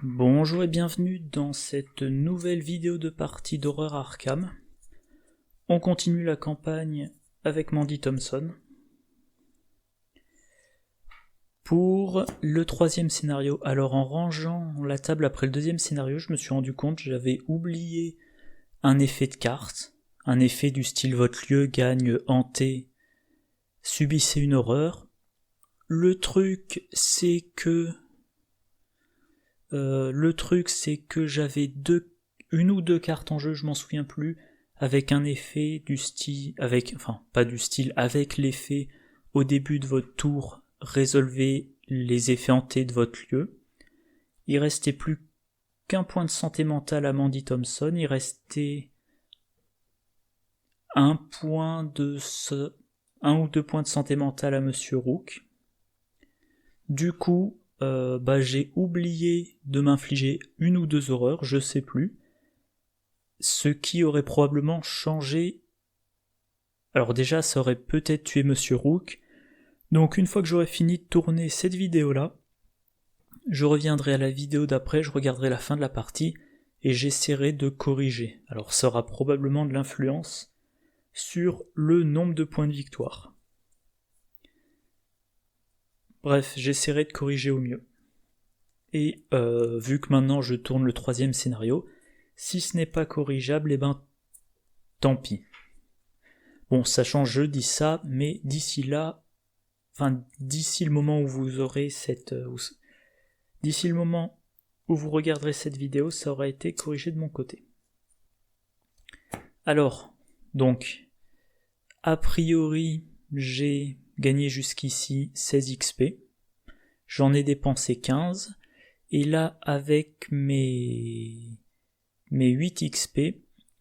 Bonjour et bienvenue dans cette nouvelle vidéo de partie d'horreur Arkham. On continue la campagne avec Mandy Thompson. Pour le troisième scénario, alors en rangeant la table après le deuxième scénario, je me suis rendu compte que j'avais oublié un effet de carte, un effet du style votre lieu gagne hanté, subissez une horreur. Le truc c'est que j'avais une ou deux cartes en jeu, je m'en souviens plus, avec un effet du style, avec l'effet au début de votre tour, résolvez les effets hantés de votre lieu. Il restait plus qu'un point de santé mentale à Mandy Thompson, il restait un ou deux points de santé mentale à Monsieur Rook. Du coup, j'ai oublié de m'infliger une ou deux horreurs, je sais plus. Ce qui aurait probablement changé. Alors déjà, ça aurait peut-être tué Monsieur Rook. Donc une fois que j'aurai fini de tourner cette vidéo-là, je reviendrai à la vidéo d'après, je regarderai la fin de la partie et j'essaierai de corriger. Alors ça aura probablement de l'influence sur le nombre de points de victoire. Bref, j'essaierai de corriger au mieux. Et vu que maintenant je tourne le troisième scénario, si ce n'est pas corrigeable, tant pis. Bon, sachant je dis ça, mais d'ici le moment où vous aurez d'ici le moment où vous regarderez cette vidéo, ça aura été corrigé de mon côté. Alors, donc, a priori, j'ai gagné jusqu'ici 16 XP. J'en ai dépensé 15. Et là, avec mes 8 XP,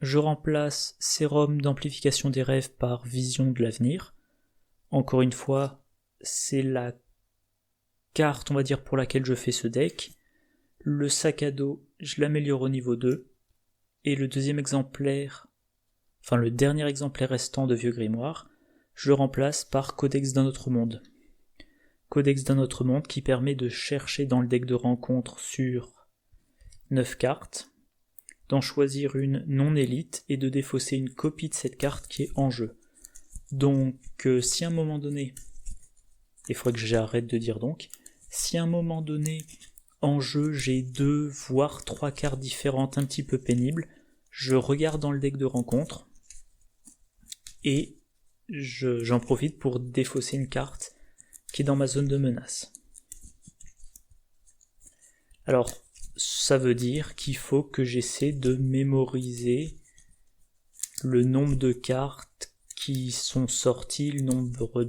je remplace sérum d'amplification des rêves par vision de l'avenir. Encore une fois, c'est la carte, on va dire, pour laquelle je fais ce deck. Le sac à dos, je l'améliore au niveau 2. Et le dernier exemplaire restant de Vieux Grimoire, je le remplace par Codex d'un autre monde. Codex d'un autre monde qui permet de chercher dans le deck de rencontre sur 9 cartes, d'en choisir une non élite et de défausser une copie de cette carte qui est en jeu. Donc si à un moment donné, il faudrait que j'arrête de dire donc, si à un moment donné en jeu j'ai 2 voire 3 cartes différentes un petit peu pénibles, je regarde dans le deck de rencontre et j'en profite pour défausser une carte qui est dans ma zone de menace. Alors, ça veut dire qu'il faut que j'essaie de mémoriser le nombre de cartes qui sont sorties, le nombre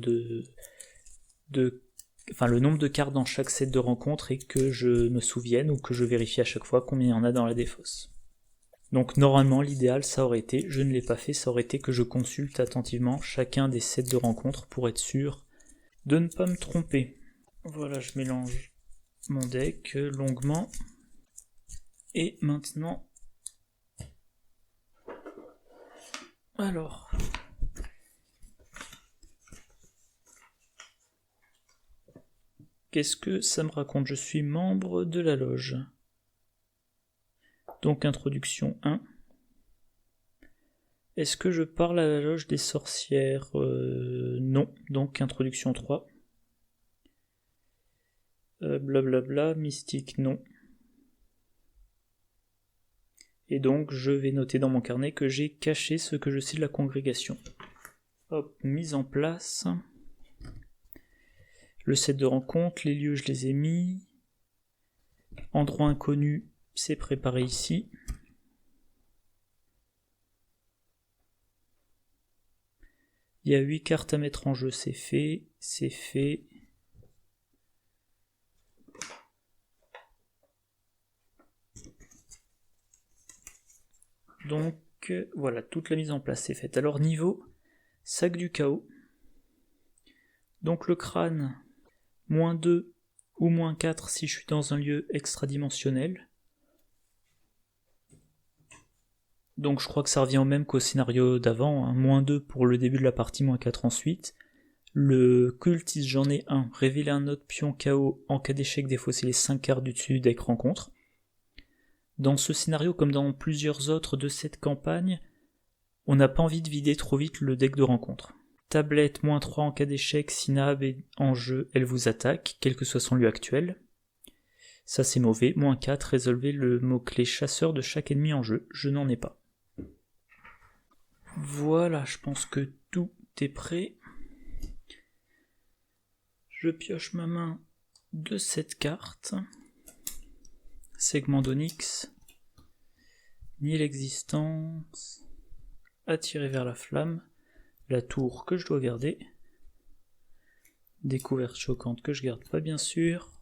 de cartes dans chaque set de rencontre et que je me souvienne ou que je vérifie à chaque fois combien il y en a dans la défausse. Donc normalement l'idéal ça aurait été, je ne l'ai pas fait, ça aurait été que je consulte attentivement chacun des sets de rencontres pour être sûr de ne pas me tromper. Voilà, je mélange mon deck longuement. Et maintenant... Alors... Qu'est-ce que ça me raconte? Je suis membre de la loge. Donc introduction 1. Est-ce que je parle à la loge des sorcières? Non. Donc introduction 3. Blablabla, mystique, non. Et donc je vais noter dans mon carnet que j'ai caché ce que je sais de la congrégation. Hop, mise en place. Le set de rencontre, les lieux je les ai mis. Endroit inconnu, c'est préparé ici. Il y a 8 cartes à mettre en jeu, c'est fait, c'est fait. Donc voilà, toute la mise en place est faite. Alors niveau sac du chaos. Donc le crâne, -2 ou -4 si je suis dans un lieu extradimensionnel. Donc je crois que ça revient au même qu'au scénario d'avant, hein. -2 pour le début de la partie, -4 ensuite. Le cultiste, j'en ai un. Révéler un autre pion KO en cas d'échec, défausser les 5 cartes du dessus du deck rencontre. Dans ce scénario, comme dans plusieurs autres de cette campagne, on n'a pas envie de vider trop vite le deck de rencontre. Tablette, -3 en cas d'échec, si Nahab est en jeu, elle vous attaque, quel que soit son lieu actuel. Ça c'est mauvais. -4, résolvez le mot-clé chasseur de chaque ennemi en jeu. Je n'en ai pas. Voilà, je pense que tout est prêt. Je pioche ma main de cette carte. Segment d'Onyx. Nier l'existence. Attirer vers la flamme. La tour que je dois garder. Découverte choquante que je garde pas bien sûr.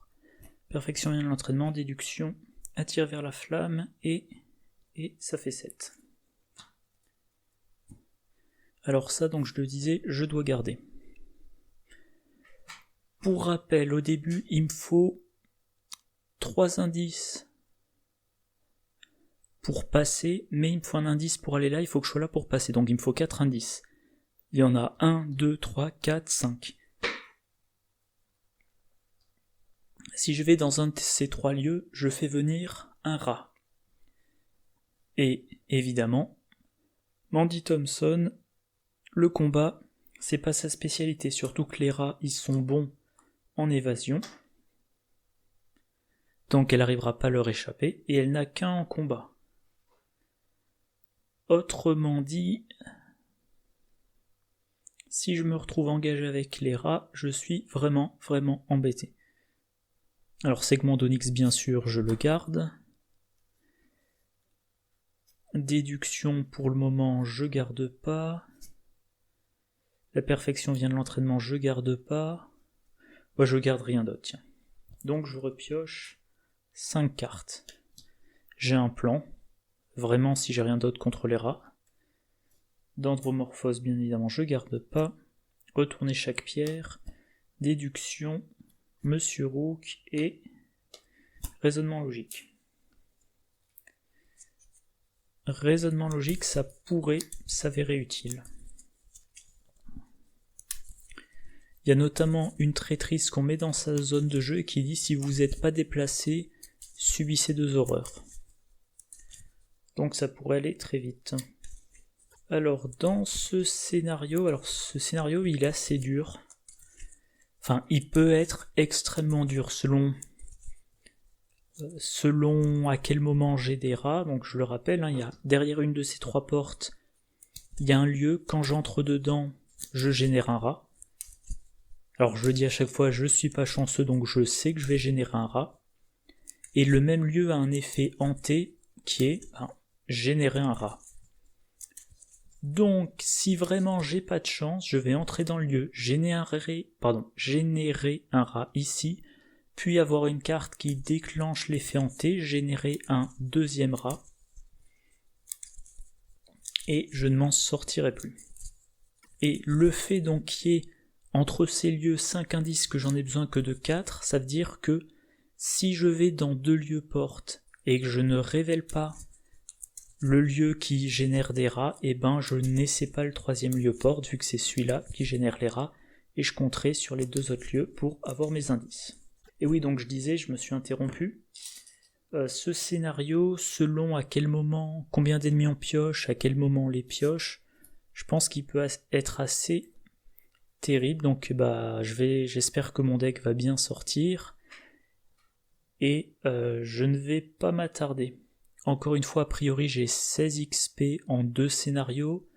Perfection vient de l'entraînement, déduction, attire vers la flamme et ça fait 7. Alors ça, donc je le disais, je dois garder. Pour rappel, au début, il me faut 3 indices pour passer, mais il me faut un indice pour aller là, il faut que je sois là pour passer, donc il me faut 4 indices. Il y en a 1, 2, 3, 4, 5. Si je vais dans un de ces 3 lieux, je fais venir un rat. Et évidemment, Mandy Thompson, le combat, c'est pas sa spécialité, surtout que les rats, ils sont bons en évasion. Donc elle n'arrivera pas à leur échapper, et elle n'a qu'un en combat. Autrement dit, si je me retrouve engagé avec les rats, je suis vraiment embêté. Alors segment d'Onyx bien sûr, je le garde. Déduction pour le moment, je garde pas. La perfection vient de l'entraînement, je garde pas. Moi je garde rien d'autre, tiens. Donc je repioche 5 cartes. J'ai un plan, vraiment si j'ai rien d'autre contre les rats. Dendromorphose bien évidemment je garde pas. Retourner chaque pierre. Déduction, Monsieur Rook et raisonnement logique. Raisonnement logique, ça pourrait s'avérer utile. Il y a notamment une traîtrise qu'on met dans sa zone de jeu et qui dit si vous n'êtes pas déplacé, subissez 2 horreurs. Donc ça pourrait aller très vite. Alors dans ce scénario, il est assez dur. Enfin, il peut être extrêmement dur selon à quel moment j'ai des rats. Donc je le rappelle, il y a derrière une de ces 3 portes, il y a un lieu. Quand j'entre dedans, je génère un rat. Alors je le dis à chaque fois, je suis pas chanceux, donc je sais que je vais générer un rat. Et le même lieu a un effet hanté qui est générer un rat. Donc si vraiment j'ai pas de chance, je vais entrer dans le lieu, générer un rat ici, puis avoir une carte qui déclenche l'effet hanté, générer un 2e rat, et je ne m'en sortirai plus. Et le fait donc qu'il y ait entre ces lieux 5 indices que j'en ai besoin que de 4, ça veut dire que si je vais dans 2 lieux portes et que je ne révèle pas le lieu qui génère des rats, et je n'essaie pas le 3e lieu porte vu que c'est celui-là qui génère les rats, et je compterai sur les 2 autres lieux pour avoir mes indices. Et oui, donc je disais, je me suis interrompu. Ce scénario, selon à quel moment, combien d'ennemis on pioche, à quel moment on les pioche, je pense qu'il peut être assez terrible. Donc j'espère que mon deck va bien sortir. Et je ne vais pas m'attarder. Encore une fois, a priori, j'ai 16 XP en 2 scénarios.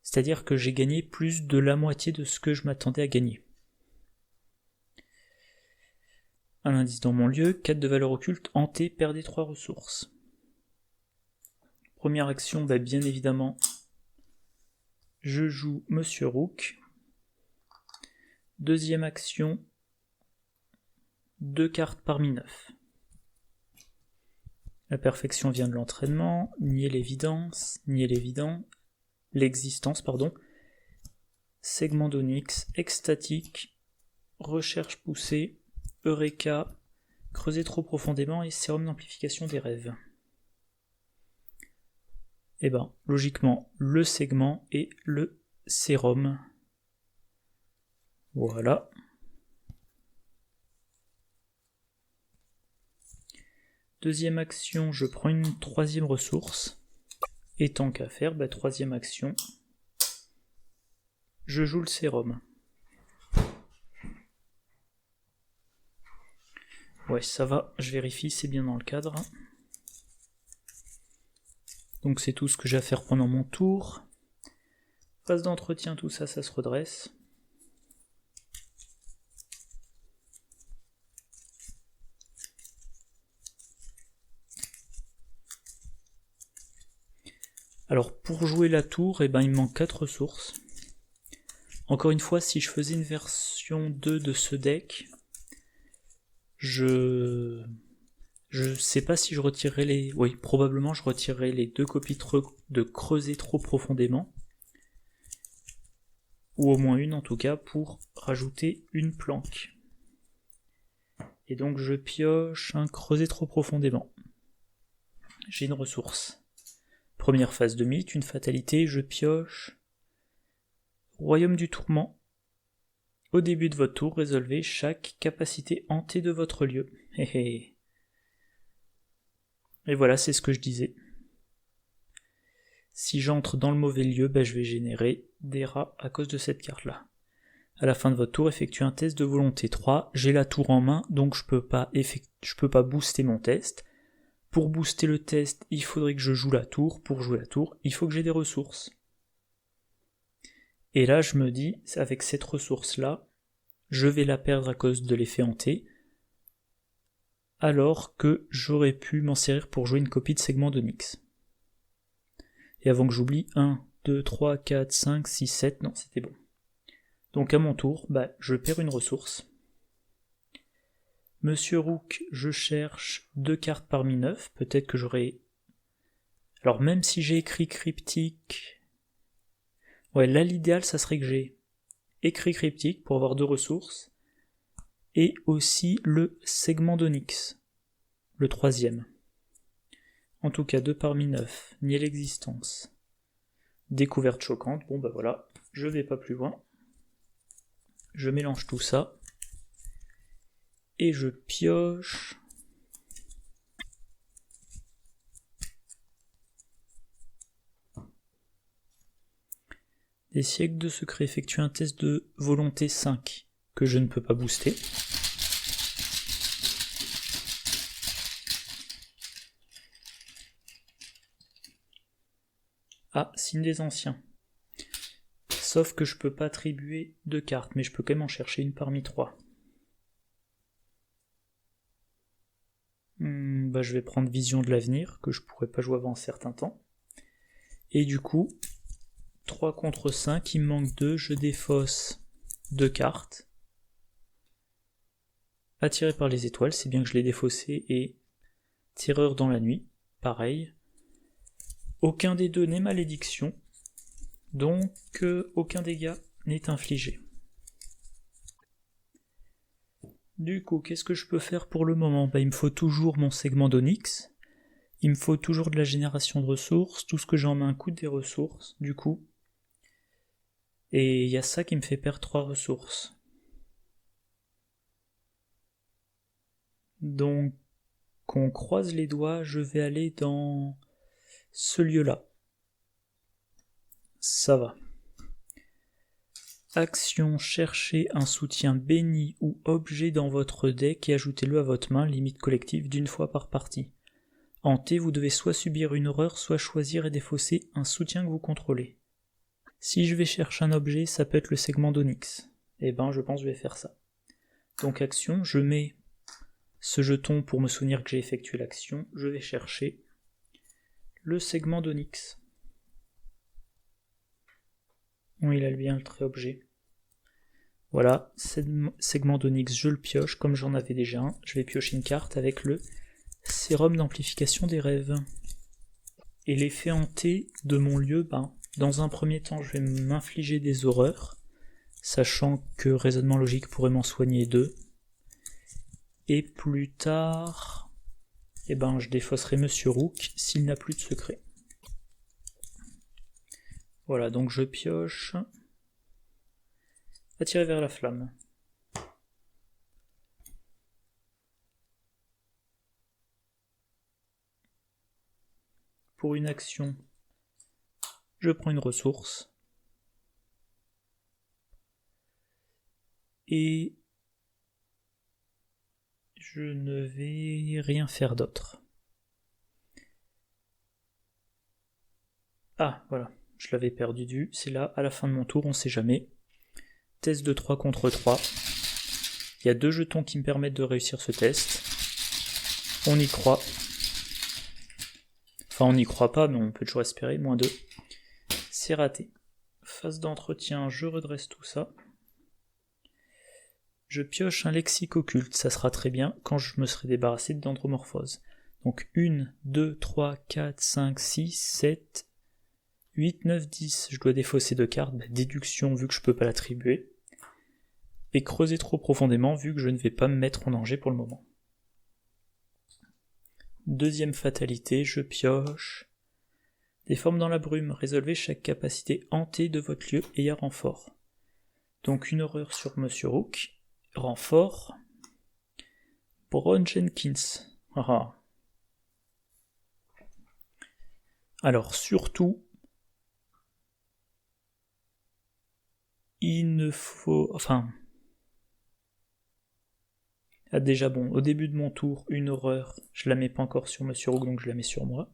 C'est-à-dire que j'ai gagné plus de la moitié de ce que je m'attendais à gagner. Un indice dans mon lieu, 4 de valeur occulte, hanté, perdez 3 ressources. Première action, bien évidemment, je joue Monsieur Rook. Deuxième action, 2 cartes parmi 9. La perfection vient de l'entraînement, nier l'existence, segment d'Onyx, extatique, recherche poussée, Eureka, creuser trop profondément et sérum d'amplification des rêves. Et logiquement, le segment et le sérum. Voilà. Deuxième action, je prends une troisième ressource. Et tant qu'à faire, troisième action, je joue le sérum. Ouais, ça va, je vérifie, c'est bien dans le cadre. Donc c'est tout ce que j'ai à faire pendant mon tour. Phase d'entretien, tout ça, ça se redresse. Alors pour jouer la tour, il me manque 4 ressources. Encore une fois, si je faisais une version 2 de ce deck, je sais pas si je retirerais les... Oui, probablement je retirerais les 2 copies de creuser trop profondément. Ou au moins une en tout cas, pour rajouter une planque. Et donc je pioche un creuser trop profondément. J'ai une ressource. Première phase de mythe, une fatalité, je pioche Royaume du Tourment. Au début de votre tour, résolvez chaque capacité hantée de votre lieu. Et voilà, c'est ce que je disais. Si j'entre dans le mauvais lieu, je vais générer des rats à cause de cette carte-là. À la fin de votre tour, effectuez un test de volonté 3. J'ai la tour en main, donc je peux pas booster mon test. Pour booster le test, il faudrait que je joue la tour. Pour jouer la tour, il faut que j'ai des ressources. Et là, je me dis, avec cette ressource-là, je vais la perdre à cause de l'effet hanté, alors que j'aurais pu m'en servir pour jouer une copie de segment d'Onyx. Et avant que j'oublie, 1, 2, 3, 4, 5, 6, 7, non, c'était bon. Donc à mon tour, je perds une ressource. Monsieur Rook, je cherche 2 cartes parmi 9, peut-être que j'aurai... Alors même si j'ai écrit cryptique... Ouais, là l'idéal ça serait que j'ai écrit cryptique pour avoir 2 ressources, et aussi le segment d'Onyx, le 3e. En tout cas, 2 parmi 9, nier l'existence. Découverte choquante, bon voilà, je vais pas plus loin. Je mélange tout ça, et je pioche... Des siècles de secret, effectue un test de volonté 5, que je ne peux pas booster. Ah, signe des anciens. Sauf que je peux pas attribuer 2 cartes, mais je peux quand même en chercher une parmi 3. Je vais prendre Vision de l'avenir, que je pourrais pas jouer avant un certain temps. Et du coup, 3 contre 5, il me manque 2, je défausse 2 cartes. Attiré par les étoiles, c'est bien que je l'ai défaussé, et Tireur dans la nuit, pareil. Aucun des deux n'est malédiction, donc aucun dégât n'est infligé. Du coup, qu'est-ce que je peux faire pour le moment ? Il me faut toujours mon segment d'Onyx, il me faut toujours de la génération de ressources, tout ce que j'ai en main coûte des ressources, du coup. Et il y a ça qui me fait perdre 3 ressources. Donc, on croise les doigts, je vais aller dans ce lieu-là. Ça va. Action, cherchez un soutien béni ou objet dans votre deck et ajoutez-le à votre main, limite collective d'une fois par partie. Hanté, vous devez soit subir une horreur, soit choisir et défausser un soutien que vous contrôlez. Si je vais chercher un objet, ça peut être le segment d'Onyx. Je pense que je vais faire ça. Donc action, je mets ce jeton pour me souvenir que j'ai effectué l'action, je vais chercher le segment d'Onyx. Bon, il a bien le trait objet. Voilà, segment d'Onyx, je le pioche, comme j'en avais déjà un, je vais piocher une carte avec le sérum d'amplification des rêves. Et l'effet hanté de mon lieu, dans un premier temps, je vais m'infliger des horreurs, sachant que raisonnement logique pourrait m'en soigner 2. Et plus tard, je défausserai Monsieur Rook s'il n'a plus de secret. Voilà, donc je pioche. Attirer vers la flamme. pour une action, je prends une ressource. Et je ne vais rien faire d'autre. Ah, voilà, je l'avais perdu de vue, c'est là, à la fin de mon tour, on sait jamais. Test de 3 contre 3. Il y a 2 jetons qui me permettent de réussir ce test. On y croit. Enfin, on n'y croit pas, mais on peut toujours espérer, -2. C'est raté. Phase d'entretien, je redresse tout ça. Je pioche un lexique occulte, ça sera très bien quand je me serai débarrassé de dendromorphose. Donc 1, 2, 3, 4, 5, 6, 7, 8, 9, 10. Je dois défausser 2 cartes, déduction vu que je peux pas l'attribuer. Et creuser trop profondément vu que je ne vais pas me mettre en danger pour le moment. Deuxième fatalité, je pioche. Des formes dans la brume, résolvez chaque capacité hantée de votre lieu et à renfort. Donc une horreur sur Monsieur Rook. Renfort. Bron Jenkins. Ah. Alors surtout, il ne faut... Enfin... Ah, déjà bon, au début de mon tour, une horreur, je la mets pas encore sur Monsieur Rook, donc je la mets sur moi.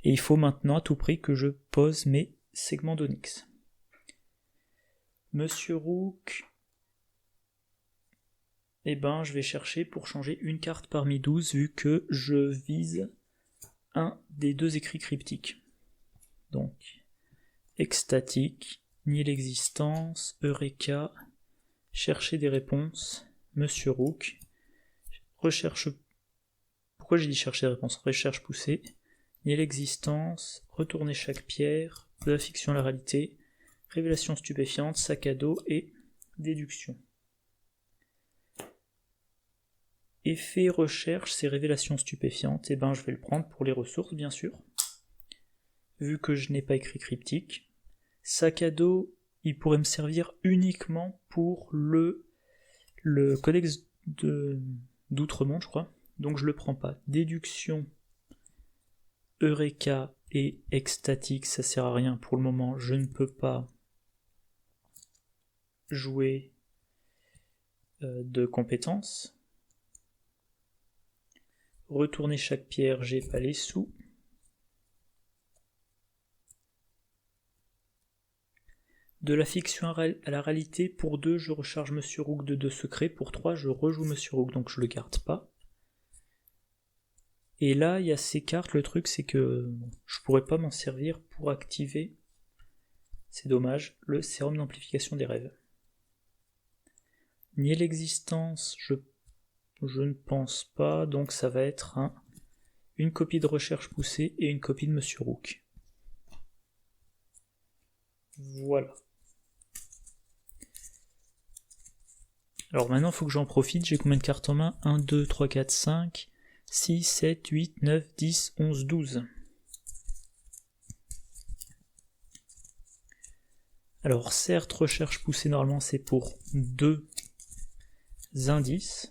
Et il faut maintenant à tout prix que je pose mes segments d'Onyx. Monsieur Rook... Eh ben, je vais chercher pour changer une carte parmi 12, vu que je vise un des 2 écrits cryptiques. Donc, extatique, nier l'existence, Eureka, chercher des réponses, Monsieur Rook, recherche... Pourquoi j'ai dit chercher des réponses? Recherche poussée, nier l'existence, retourner chaque pierre, de la fiction à la réalité, révélation stupéfiante, sac à dos et déduction. Effet recherche, c'est révélation stupéfiante, et ben je vais le prendre pour les ressources bien sûr, vu que je n'ai pas écrit cryptique. Sac à dos, il pourrait me servir uniquement pour le codex d'Outre-Monde, je crois, donc je le prends pas. Déduction, Eureka et extatique, ça sert à rien pour le moment, je ne peux pas jouer de compétences. Retourner chaque pierre, j'ai pas les sous. De la fiction à la réalité, pour 2, je recharge Monsieur Rook de 2 secrets, pour 3, je rejoue Monsieur Rook, donc je le garde pas. Et là, il y a ces cartes, le truc c'est que je pourrais pas m'en servir pour activer, c'est dommage, le sérum d'amplification des rêves. Nier l'existence, je ne pense pas, donc ça va être une copie de recherche poussée et une copie de Monsieur Rook. Voilà. Alors maintenant, il faut que j'en profite, j'ai combien de cartes en main? 1, 2, 3, 4, 5, 6, 7, 8, 9, 10, 11, 12. Alors certes, recherche poussée, normalement c'est pour 2 indices.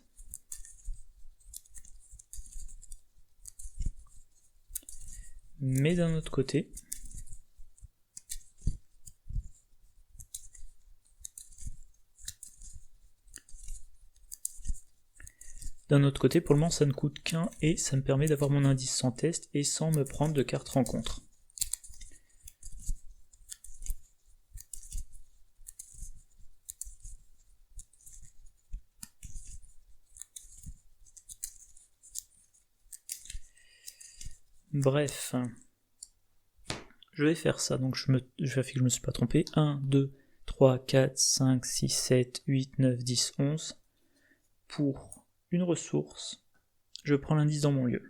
Mais d'un autre côté, pour le moment ça ne coûte qu'un et ça me permet d'avoir mon indice sans test et sans me prendre de carte rencontre. Bref, je vais faire ça, donc je vérifie que je ne me suis pas trompé. 1, 2, 3, 4, 5, 6, 7, 8, 9, 10, 11. Pour une ressource, je prends l'indice dans mon lieu.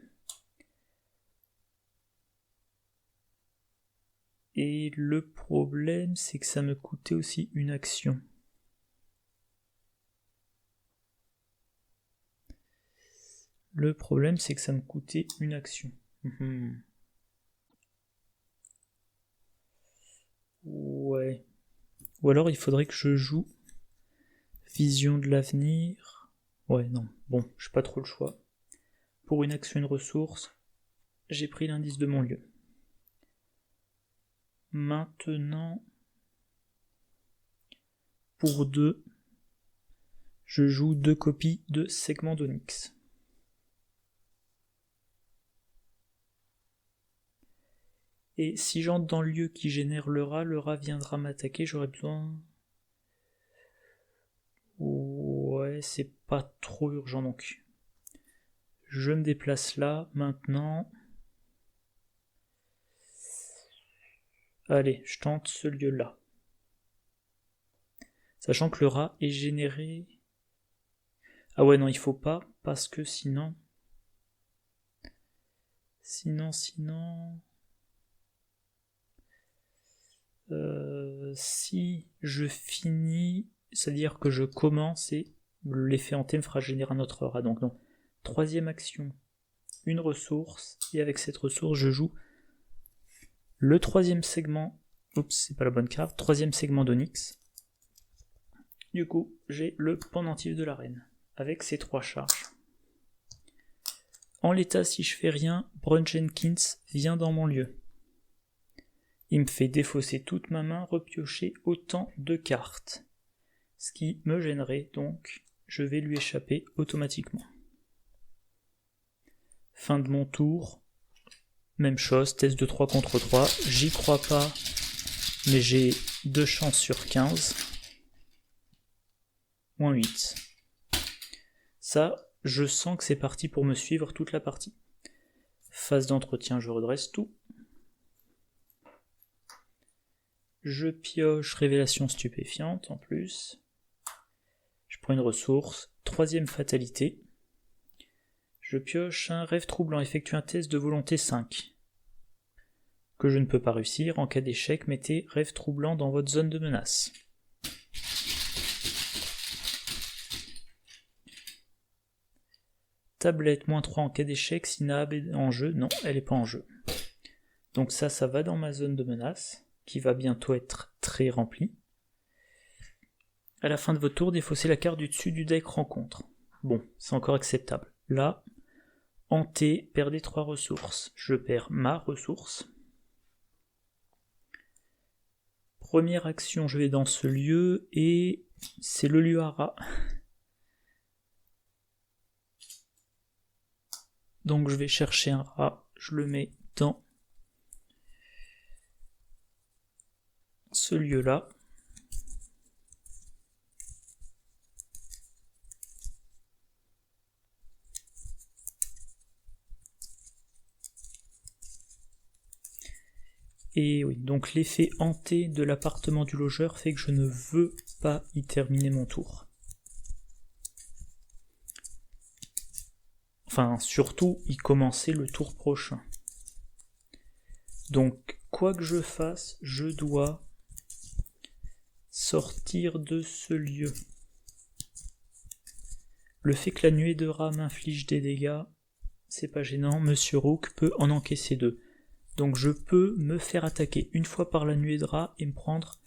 Et le problème, c'est que ça me coûtait aussi une action. Le problème, c'est que ça me coûtait une action. Ouais. Ou alors il faudrait que je joue Vision de l'avenir. Ouais, non. Bon, j'ai pas trop le choix. Pour une action, une ressource, j'ai pris l'indice de mon lieu. Maintenant, pour 2, je joue 2 copies de segment d'Onyx. Et si j'entre dans le lieu qui génère le rat viendra m'attaquer, j'aurais besoin... Ouais, c'est pas trop urgent donc. Je me déplace là, maintenant. Allez, je tente ce lieu-là. Sachant que le rat est généré... Ah ouais, non, il faut pas, parce que sinon... Sinon... Si je finis, c'est-à-dire que je commence et l'effet hanté me fera générer un autre rat. Donc non. Troisième action, une ressource, et avec cette ressource, je joue le troisième segment. Oups, c'est pas la bonne carte. Troisième segment d'Onyx. Du coup, j'ai le pendentif de la reine, avec ses 3 charges. En l'état, si je fais rien, Brun Jenkins vient dans mon lieu. Il me fait défausser toute ma main, repiocher autant de cartes. Ce qui me gênerait, donc je vais lui échapper automatiquement. Fin de mon tour. Même chose, test de 3 contre 3. J'y crois pas, mais j'ai 2 chances sur 15. Moins 8. Ça, je sens que c'est parti pour me suivre toute la partie. Phase d'entretien, je redresse tout. Je pioche révélation stupéfiante en plus. Je prends une ressource. Troisième fatalité. Je pioche un rêve troublant. Effectue un test de volonté 5. Que je ne peux pas réussir. En cas d'échec, mettez rêve troublant dans votre zone de menace. Tablette, moins 3 en cas d'échec. Si Nahab est en jeu. Non, elle n'est pas en jeu. Donc ça va dans ma zone de menace, qui va bientôt être très remplie. À la fin de votre tour, défaussez la carte du dessus du deck rencontre. Bon, c'est encore acceptable. Là, hanté, perdez 3 ressources. Je perds ma ressource. Première action, je vais dans ce lieu, et c'est le lieu à rat. Donc je vais chercher un rat, je le mets dans ce lieu-là. Et oui, donc l'effet hanté de l'appartement du logeur fait que je ne veux pas y terminer mon tour. Enfin, surtout, y commencer le tour prochain. Donc, quoi que je fasse, je dois sortir de ce lieu. Le fait que la nuée de rat m'inflige des dégâts, c'est pas gênant, Monsieur Rook peut en encaisser 2. Donc je peux me faire attaquer une fois par la nuée de rat et me prendre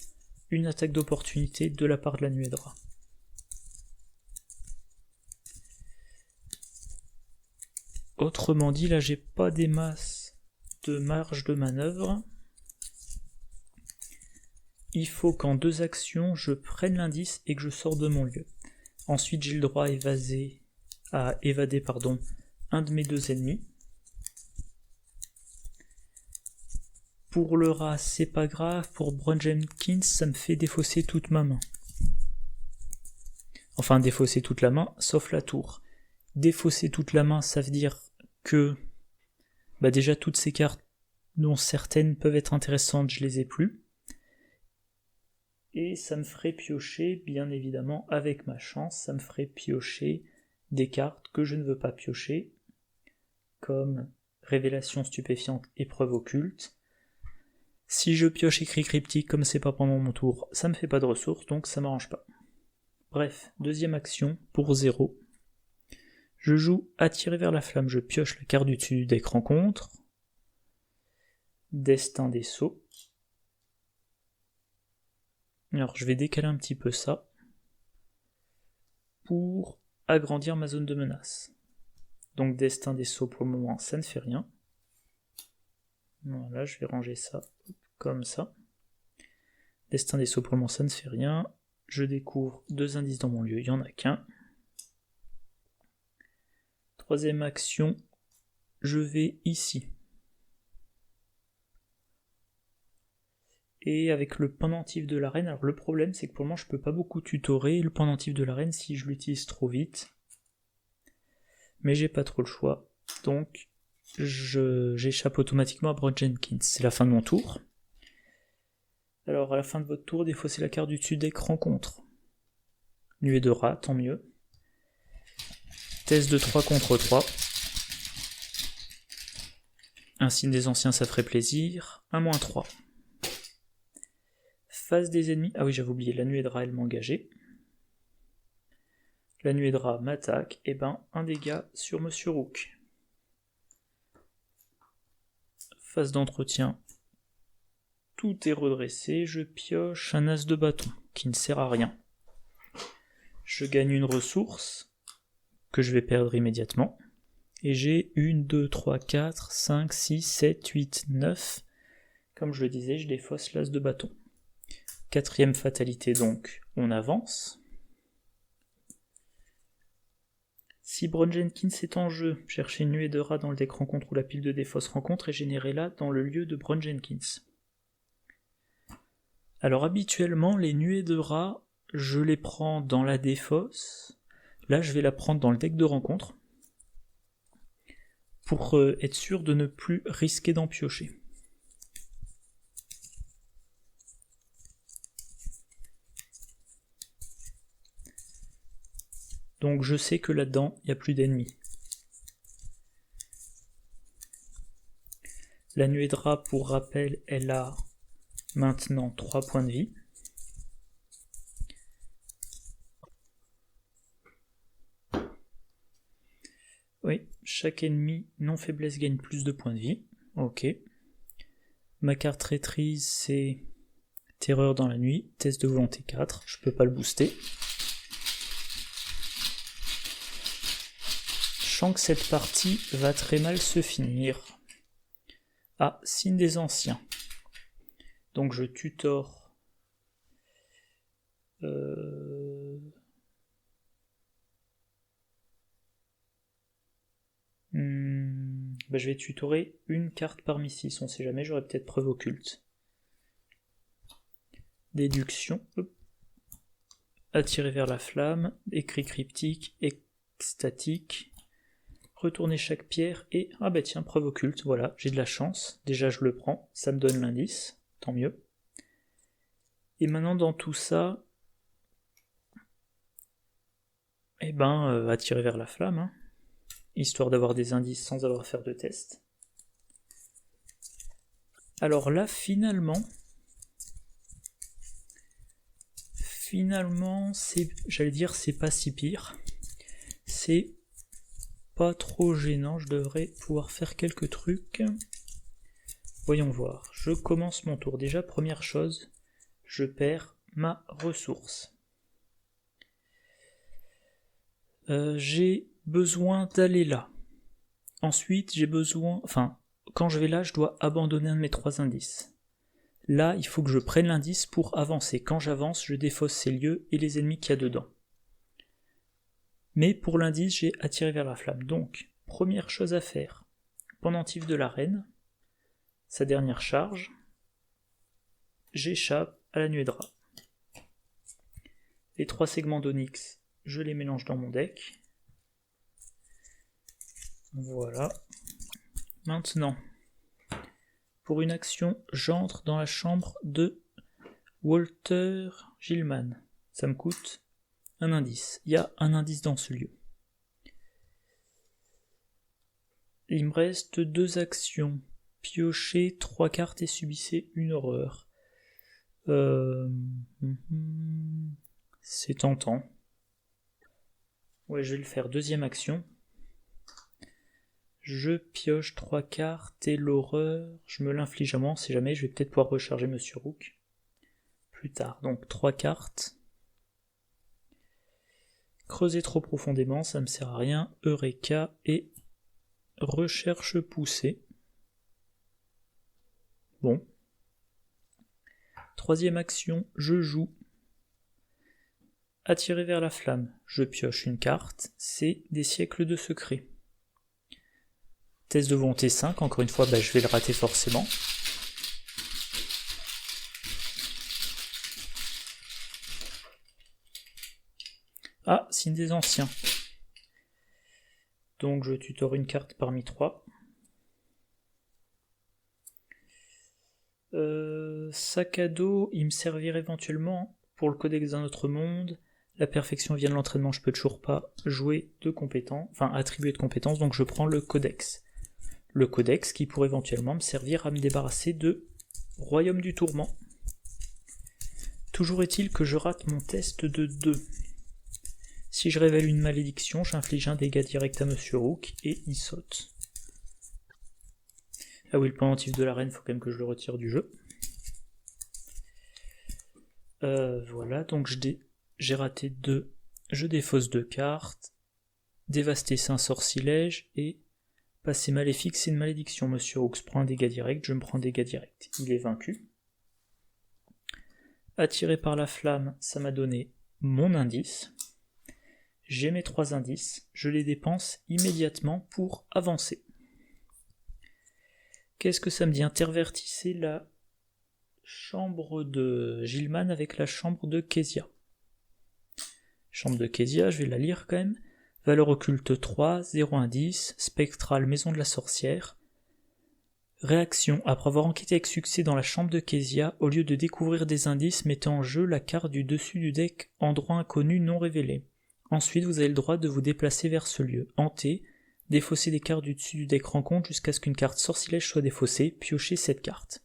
une attaque d'opportunité de la part de la nuée de rat. Autrement dit, là j'ai pas des masses de marge de manœuvre. Il faut qu'en 2 actions, je prenne l'indice et que je sors de mon lieu. Ensuite, j'ai le droit à évader un de mes 2 ennemis. Pour le rat, c'est pas grave. Pour Brun Jenkins, ça me fait défausser toute ma main. Enfin, défausser toute la main, sauf la tour. Défausser toute la main, ça veut dire que déjà toutes ces cartes, dont certaines peuvent être intéressantes, je les ai plus. Et ça me ferait piocher, bien évidemment, avec ma chance, ça me ferait piocher des cartes que je ne veux pas piocher, comme Révélation stupéfiante, Épreuve occulte. Si je pioche écrit cryptique, comme c'est pas pendant mon tour, ça me fait pas de ressources, donc ça m'arrange pas. Bref, deuxième action, pour 0. Je joue Attirer vers la flamme, je pioche la carte du dessus du deck rencontre. Destin des sceaux. Alors je vais décaler un petit peu ça pour agrandir ma zone de menace. Donc Destin des sceaux pour le moment ça ne fait rien. Voilà, je vais ranger ça comme ça. Destin des Sceaux, pour le moment, ça ne fait rien. Je découvre 2 indices dans mon lieu, il n'y en a qu'un. Troisième action, je vais ici. Et avec le pendentif de la reine, alors le problème c'est que pour le moment je peux pas beaucoup tutorer le pendentif de la reine si je l'utilise trop vite. Mais j'ai pas trop le choix, donc j'échappe automatiquement à Broad Jenkins. C'est la fin de mon tour. Alors à la fin de votre tour, défaussez la carte du dessus deck rencontre. Nuée de rat, tant mieux. Test de 3 contre 3. Un signe des anciens, ça ferait plaisir. 1-3. Phase des ennemis. Ah oui, j'avais oublié, la nuée de rat, elle m'a engagé. La nuée de rat m'attaque. Et ben, un dégât sur Monsieur Rook. Phase d'entretien. Tout est redressé. Je pioche un as de bâton qui ne sert à rien. Je gagne une ressource que je vais perdre immédiatement. Et j'ai 1, 2, 3, 4, 5, 6, 7, 8, 9. Comme je le disais, je défausse l'as de bâton. Quatrième fatalité donc, on avance. Si Broad Jenkins est en jeu, cherchez une nuée de rat dans le deck rencontre ou la pile de défausse rencontre et générez-la dans le lieu de Broad Jenkins. Alors habituellement, les nuées de rat, je les prends dans la défausse. Là, je vais la prendre dans le deck de rencontre pour être sûr de ne plus risquer d'en piocher. Donc je sais que là-dedans, il n'y a plus d'ennemis. La nuée de rat, pour rappel, elle a maintenant 3 points de vie. Oui, chaque ennemi non faiblesse gagne plus de points de vie. Ok. Ma carte traîtrise, c'est Terreur dans la nuit, test de volonté 4, je peux pas le booster. Je sens que cette partie va très mal se finir. Ah, signe des anciens. Donc je tutore. Je vais tutorer une carte parmi 6, on sait jamais, j'aurais peut-être preuve occulte. Déduction. Attirer vers la flamme, écrit cryptique, extatique. Retourner chaque pierre et... Ah bah tiens, preuve occulte, voilà, j'ai de la chance. Déjà je le prends, ça me donne l'indice, tant mieux. Et maintenant dans tout ça... attirer vers la flamme, hein, histoire d'avoir des indices sans avoir à faire de test. Alors là, finalement, c'est, j'allais dire, c'est pas si pire. C'est pas trop gênant, je devrais pouvoir faire quelques trucs. Voyons voir, je commence mon tour. Déjà, première chose, je perds ma ressource. J'ai besoin d'aller là. Ensuite, j'ai besoin... Enfin, quand je vais là, je dois abandonner un de mes 3 indices. Là, il faut que je prenne l'indice pour avancer. Quand j'avance, je défausse ces lieux et les ennemis qu'il y a dedans. Mais pour l'indice, j'ai attiré vers la flamme. Donc, première chose à faire, pendentif de la reine, sa dernière charge, j'échappe à la nuée de rat. Les 3 segments d'onyx, je les mélange dans mon deck. Voilà. Maintenant, pour une action, j'entre dans la chambre de Walter Gilman. Ça me coûte un indice. Il y a un indice dans ce lieu. Il me reste 2 actions. Piochez 3 cartes et subissez une horreur. C'est tentant. Ouais, je vais le faire. 2e action. Je pioche 3 cartes et l'horreur, je me l'inflige à moi, on sait jamais, je vais peut-être pouvoir recharger Monsieur Rook plus tard. Donc 3 cartes. Creuser trop profondément, ça me sert à rien. Eureka et recherche poussée. Bon. Troisième action, je joue. Attirer vers la flamme, je pioche une carte, c'est des siècles de secret. Test de volonté 5, encore une fois, je vais le rater forcément. Ah, signe des anciens. Donc je tutore une carte parmi 3. Sac à dos, il me servirait éventuellement pour le codex d'un autre monde. La perfection vient de l'entraînement, je peux toujours pas jouer de compétences, enfin attribuer de compétences, donc je prends le codex. Le codex qui pourrait éventuellement me servir à me débarrasser de Royaume du Tourment. Toujours est-il que je rate mon test de 2. Si je révèle une malédiction, j'inflige un dégât direct à Monsieur Rook et il saute. Ah oui, le pendentif de la reine, faut quand même que je le retire du jeu. Voilà, donc j'ai raté 2. Je défausse 2 cartes. Dévaster, c'est un sortilège. Et passer maléfique, c'est une malédiction. Monsieur Rook prend un dégât direct, je me prends un dégât direct. Il est vaincu. Attiré par la flamme, ça m'a donné mon indice. J'ai mes 3 indices, je les dépense immédiatement pour avancer. Qu'est-ce que ça me dit? Intervertissez la chambre de Gilman avec la chambre de Kezia. Chambre de Kezia, je vais la lire quand même. Valeur occulte 3, 0 indice, spectrale maison de la sorcière. Réaction, après avoir enquêté avec succès dans la chambre de Kezia, au lieu de découvrir des indices, mettez en jeu la carte du dessus du deck endroit inconnu non révélé. Ensuite, vous avez le droit de vous déplacer vers ce lieu, hanter, défausser des cartes du dessus du deck rencontre jusqu'à ce qu'une carte sortilège soit défaussée, piochez cette carte.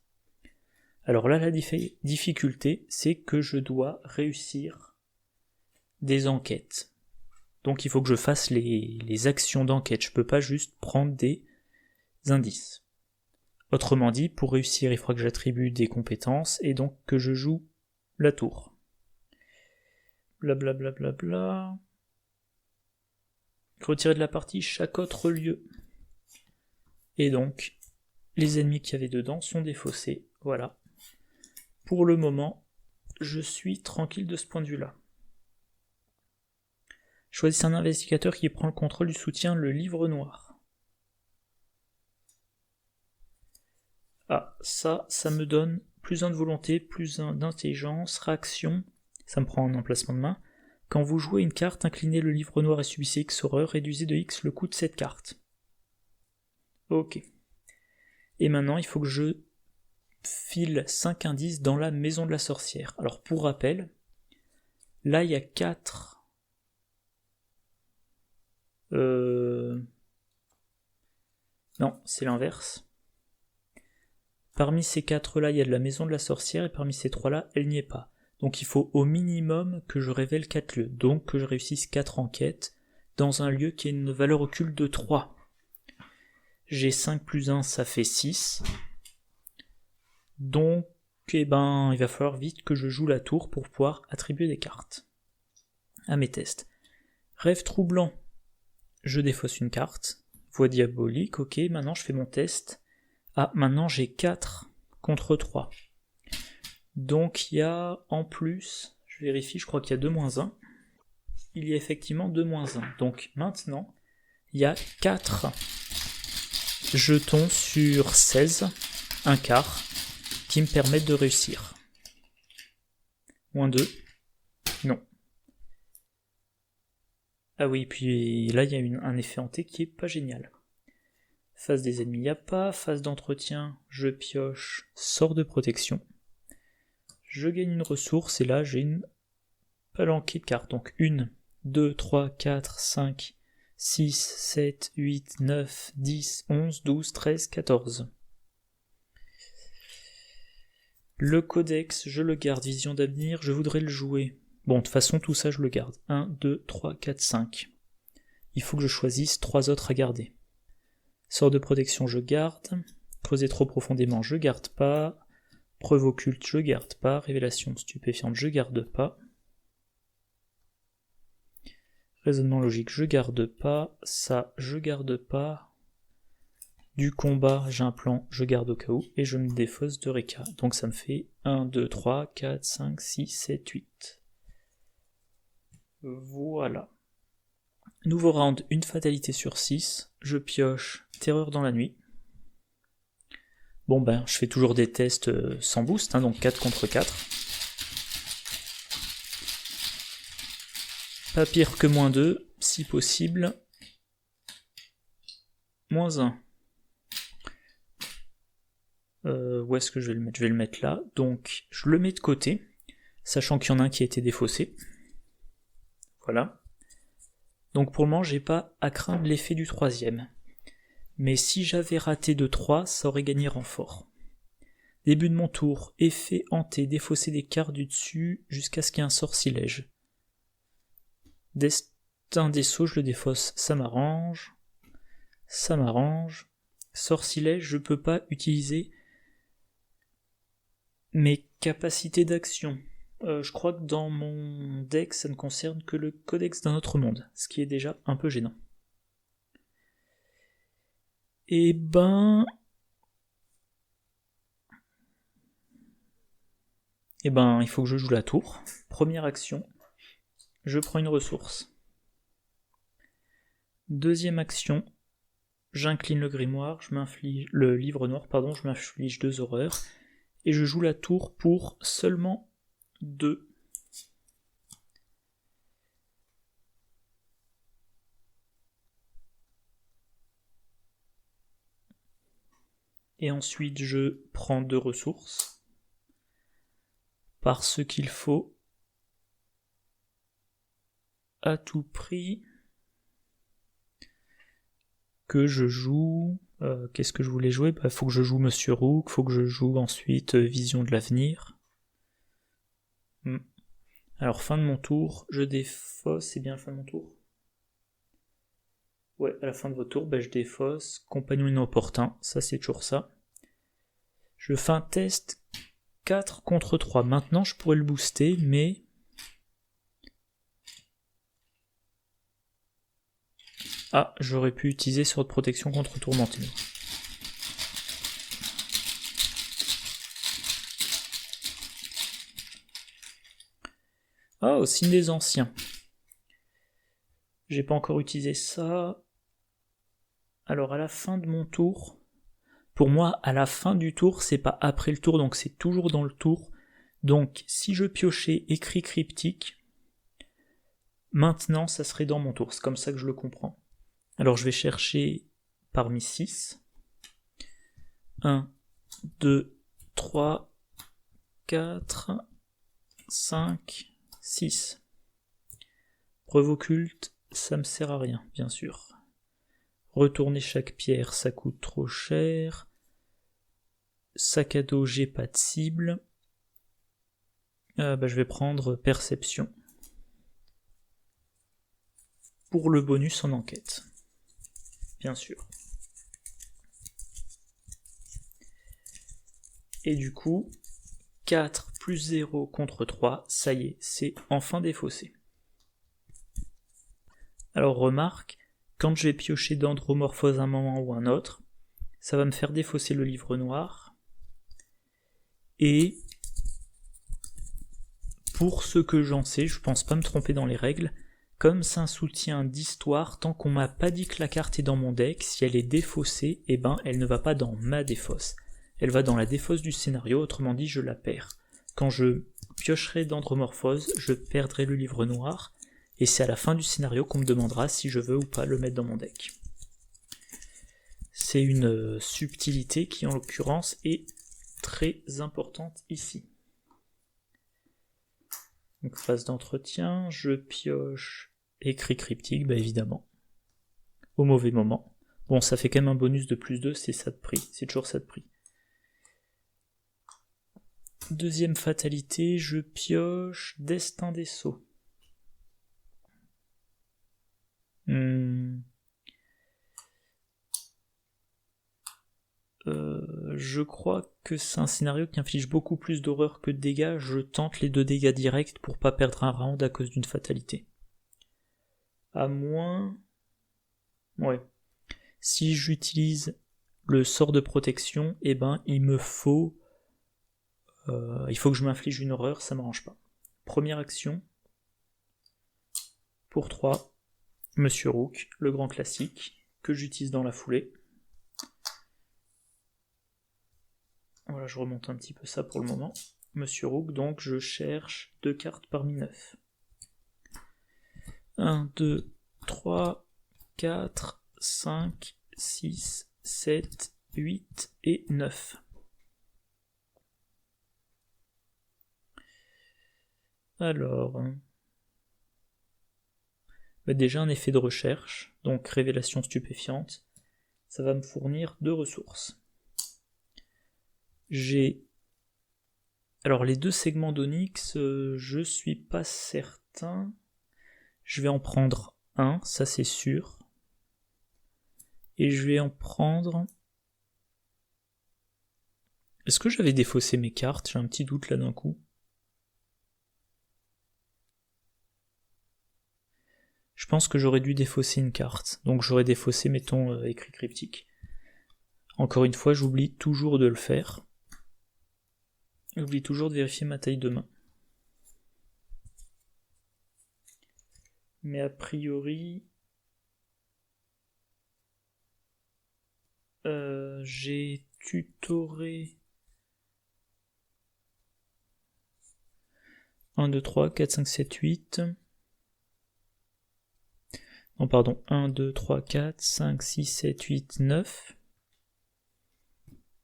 Alors là, la difficulté, c'est que je dois réussir des enquêtes. Donc il faut que je fasse les actions d'enquête, je peux pas juste prendre des indices. Autrement dit, pour réussir, il faudra que j'attribue des compétences, et donc que je joue la tour. Blablabla. Bla bla bla. Retirer de la partie chaque autre lieu. Et donc, les ennemis qu'il y avait dedans sont défaussés. Voilà. Pour le moment, je suis tranquille de ce point de vue-là. Choisissez un investigateur qui prend le contrôle du soutien, le livre noir. Ah, ça me donne plus 1 de volonté, plus 1 d'intelligence, réaction, ça me prend un emplacement de main. Quand vous jouez une carte, inclinez le livre noir et subissez X horreur, réduisez de X le coût de cette carte. Ok. Et maintenant, il faut que je file 5 indices dans la maison de la sorcière. Alors, pour rappel, là, il y a 4... Non, c'est l'inverse. Parmi ces 4-là, il y a de la maison de la sorcière, et parmi ces 3-là, elle n'y est pas. Donc il faut au minimum que je révèle 4 lieux, donc que je réussisse 4 enquêtes dans un lieu qui a une valeur occulte de 3. J'ai 5 plus 1, ça fait 6. Donc, il va falloir vite que je joue la tour pour pouvoir attribuer des cartes à mes tests. Rêve troublant, je défausse une carte. Voix diabolique, ok, maintenant je fais mon test. Ah, maintenant j'ai 4 contre 3. Donc il y a en plus, je vérifie, je crois qu'il y a 2-1. Il y a effectivement 2-1. Donc maintenant, il y a 4 jetons sur 16, un quart, qui me permettent de réussir. -2, non. Ah oui, puis là il y a un effet hanté qui est pas génial. Phase des ennemis, il n'y a pas. Phase d'entretien, je pioche, sort de protection. Je gagne une ressource et là j'ai une palanquée de cartes. Donc 1, 2, 3, 4, 5, 6, 7, 8, 9, 10, 11, 12, 13, 14. Le codex, je le garde. Vision d'avenir, je voudrais le jouer. Bon, de toute façon, tout ça, je le garde. 1, 2, 3, 4, 5. Il faut que je choisisse 3 autres à garder. Sort de protection, je garde. Creuser trop profondément, je garde pas. Preuve occulte, je garde pas. Révélation stupéfiante, je garde pas. Raisonnement logique, je garde pas. Ça, je garde pas. Du combat, j'ai un plan, je garde au cas où, et je me défausse de Reka. Donc ça me fait 1, 2, 3, 4, 5, 6, 7, 8. Voilà. Nouveau round, une fatalité sur 6. Je pioche Terreur dans la nuit. Bon ben, je fais toujours des tests sans boost, hein, donc 4 contre 4. Pas pire que -2, si possible. -1. Où est-ce que je vais le mettre? Je vais le mettre là. Donc, je le mets de côté, sachant qu'il y en a un qui a été défaussé. Voilà. Donc pour le moment, j'ai pas à craindre l'effet du troisième. Mais si j'avais raté de 3, ça aurait gagné renfort. Début de mon tour, effet hanté, défausser des cartes du dessus jusqu'à ce qu'il y ait un sortilège. Destin des sceaux, je le défausse, ça m'arrange. Ça m'arrange. Sortilège, je peux pas utiliser mes capacités d'action. Je crois que dans mon deck, ça ne concerne que le codex d'un autre monde, ce qui est déjà un peu gênant. Et ben, il faut que je joue la tour. Première action, je prends une ressource. Deuxième action, j'incline le grimoire, le livre noir, je m'inflige 2 horreurs, et je joue la tour pour seulement 2. Et ensuite je prends 2 ressources, parce qu'il faut à tout prix que je joue... qu'est-ce que je voulais jouer? Faut que je joue Monsieur Rook, faut que je joue ensuite Vision de l'avenir. Alors fin de mon tour, je défausse, c'est bien la fin de mon tour? Ouais, à la fin de votre tour, je défausse, compagnon inopportun, ça c'est toujours ça. Je fais un test 4 contre 3, maintenant je pourrais le booster, mais... Ah, j'aurais pu utiliser sort de protection contre tourmenté. Ah, au signe des anciens. J'ai pas encore utilisé ça. Alors à la fin de mon tour, pour moi à la fin du tour, c'est pas après le tour, donc c'est toujours dans le tour. Donc si je piochais écrit cryptique, maintenant ça serait dans mon tour, c'est comme ça que je le comprends. Alors je vais chercher parmi 6. 1, 2, 3, 4, 5, 6. Preuve occulte, ça me sert à rien, bien sûr. Retourner chaque pierre, ça coûte trop cher. Sac à dos, j'ai pas de cible. Je vais prendre perception. Pour le bonus en enquête. Bien sûr. Et du coup, 4 plus 0 contre 3, ça y est, c'est enfin défaussé. Alors remarque, quand je vais piocher d'andromorphose un moment ou un autre, ça va me faire défausser le livre noir. Et pour ce que j'en sais, je pense pas me tromper dans les règles, comme c'est un soutien d'histoire, tant qu'on m'a pas dit que la carte est dans mon deck, si elle est défaussée, elle ne va pas dans ma défausse. Elle va dans la défausse du scénario, autrement dit je la perds. Quand je piocherai d'andromorphose, je perdrai le livre noir, et c'est à la fin du scénario qu'on me demandera si je veux ou pas le mettre dans mon deck. C'est une subtilité qui en l'occurrence est très importante ici. Donc phase d'entretien, je pioche écrit cryptique, évidemment. Au mauvais moment. Bon, ça fait quand même un bonus de plus 2, c'est ça de prix, c'est toujours ça de prix. Deuxième fatalité, je pioche Destin des Sceaux. Je crois que c'est un scénario qui inflige beaucoup plus d'horreur que de dégâts. Je tente les 2 dégâts directs pour pas perdre un round à cause d'une fatalité. À moins... Ouais. Si j'utilise le sort de protection, eh ben il faut que je m'inflige une horreur, ça m'arrange pas. Première action, pour 3, Monsieur Rook, le grand classique, que j'utilise dans la foulée. Voilà, je remonte un petit peu ça pour le moment. Monsieur Rook, donc je cherche 2 cartes parmi 9. 1, 2, 3, 4, 5, 6, 7, 8 et 9. Alors, déjà un effet de recherche, donc révélation stupéfiante, ça va me fournir 2 ressources. J'ai... Alors les 2 segments d'onyx, je suis pas certain. Je vais en prendre un, ça c'est sûr. Et je vais en prendre... Est-ce que j'avais défaussé mes cartes? J'ai un petit doute là d'un coup. Je pense que j'aurais dû défausser une carte. Donc j'aurais défaussé, mettons, écrit cryptique. Encore une fois, j'oublie toujours de le faire. J'oublie toujours de vérifier ma taille de main. Mais a priori... j'ai tutoré... 1, 2, 3, 4, 5, 7, 8... Non, pardon, 1, 2, 3, 4, 5, 6, 7, 8, 9.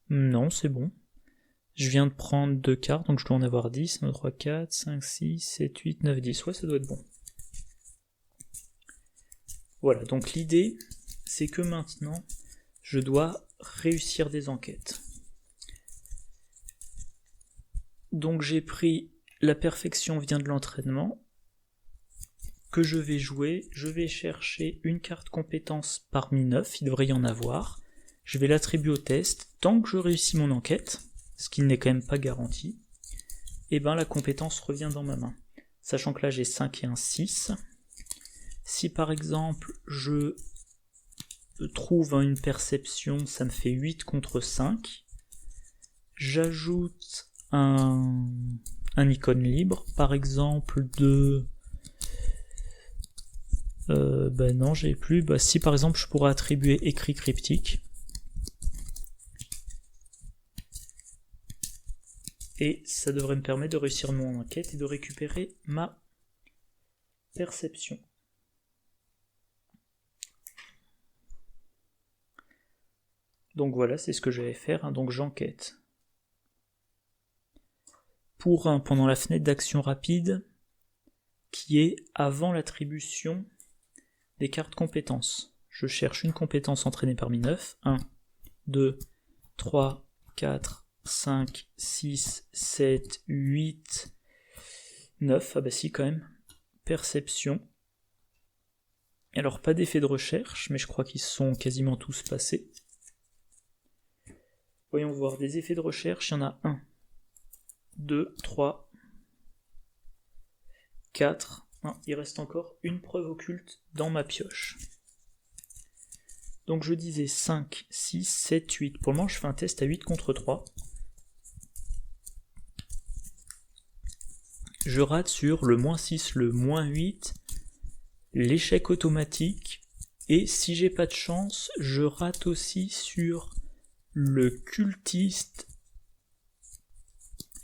Non, c'est bon. Je viens de prendre 2 cartes, donc je dois en avoir 10. 1, 2, 3, 4, 5, 6, 7, 8, 9, 10. Ouais, ça doit être bon. Voilà, donc l'idée, c'est que maintenant, je dois réussir des enquêtes. Donc j'ai pris la perfection vient de l'entraînement, que je vais jouer, je vais chercher une carte compétence parmi 9, il devrait y en avoir, je vais l'attribuer au test, tant que je réussis mon enquête, ce qui n'est quand même pas garanti, et ben la compétence revient dans ma main. Sachant que là j'ai 5 et un 6, si par exemple je trouve une perception, ça me fait 8 contre 5, j'ajoute un icône libre, par exemple de... non, j'ai plus. Si par exemple je pourrais attribuer écrit cryptique. Et ça devrait me permettre de réussir mon enquête et de récupérer ma perception. Donc voilà, c'est ce que je vais faire. Donc j'enquête. Pour pendant la fenêtre d'action rapide, qui est avant l'attribution des cartes compétences. Je cherche une compétence entraînée parmi 9. 1, 2, 3, 4, 5, 6, 7, 8, 9. Ah bah si quand même. Perception. Alors pas d'effet de recherche, mais je crois qu'ils sont quasiment tous passés. Voyons voir des effets de recherche, il y en a 1, 2, 3, 4... Non, il reste encore une preuve occulte dans ma pioche. Donc je disais 5, 6, 7, 8. Pour le moment, je fais un test à 8 contre 3. Je rate sur le -6, le -8, l'échec automatique. Et si j'ai pas de chance, je rate aussi sur le cultiste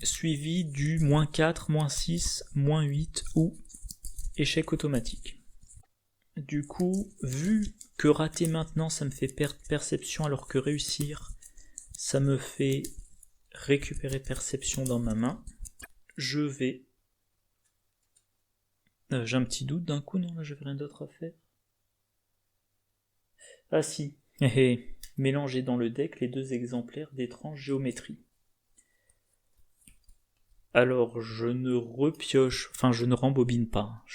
suivi du -4, -6, -8 ou échec automatique. Du coup, vu que rater maintenant ça me fait perdre perception alors que réussir ça me fait récupérer perception dans ma main, je vais... j'ai un petit doute d'un coup, non, là j'avais rien d'autre à faire. Ah si, mélanger dans le deck les 2 exemplaires d'étrange géométrie. Alors, je ne repioche, enfin je ne rembobine pas,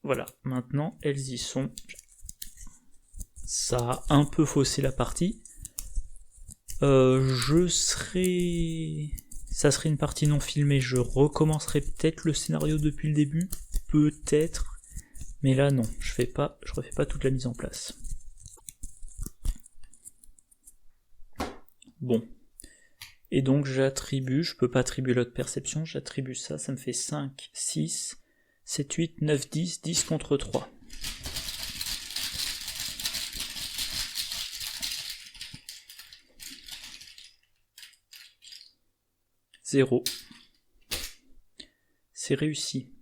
Voilà, maintenant elles y sont. Ça a un peu faussé la partie. Ça serait une partie non filmée, je recommencerai peut-être le scénario depuis le début, peut-être, mais là non, je refais pas toute la mise en place. Bon. Et donc j'attribue, je peux pas attribuer l'autre perception, j'attribue ça, ça me fait 5, 6, 7, 8, 9, 10, 10 contre 3. Zéro. C'est réussi.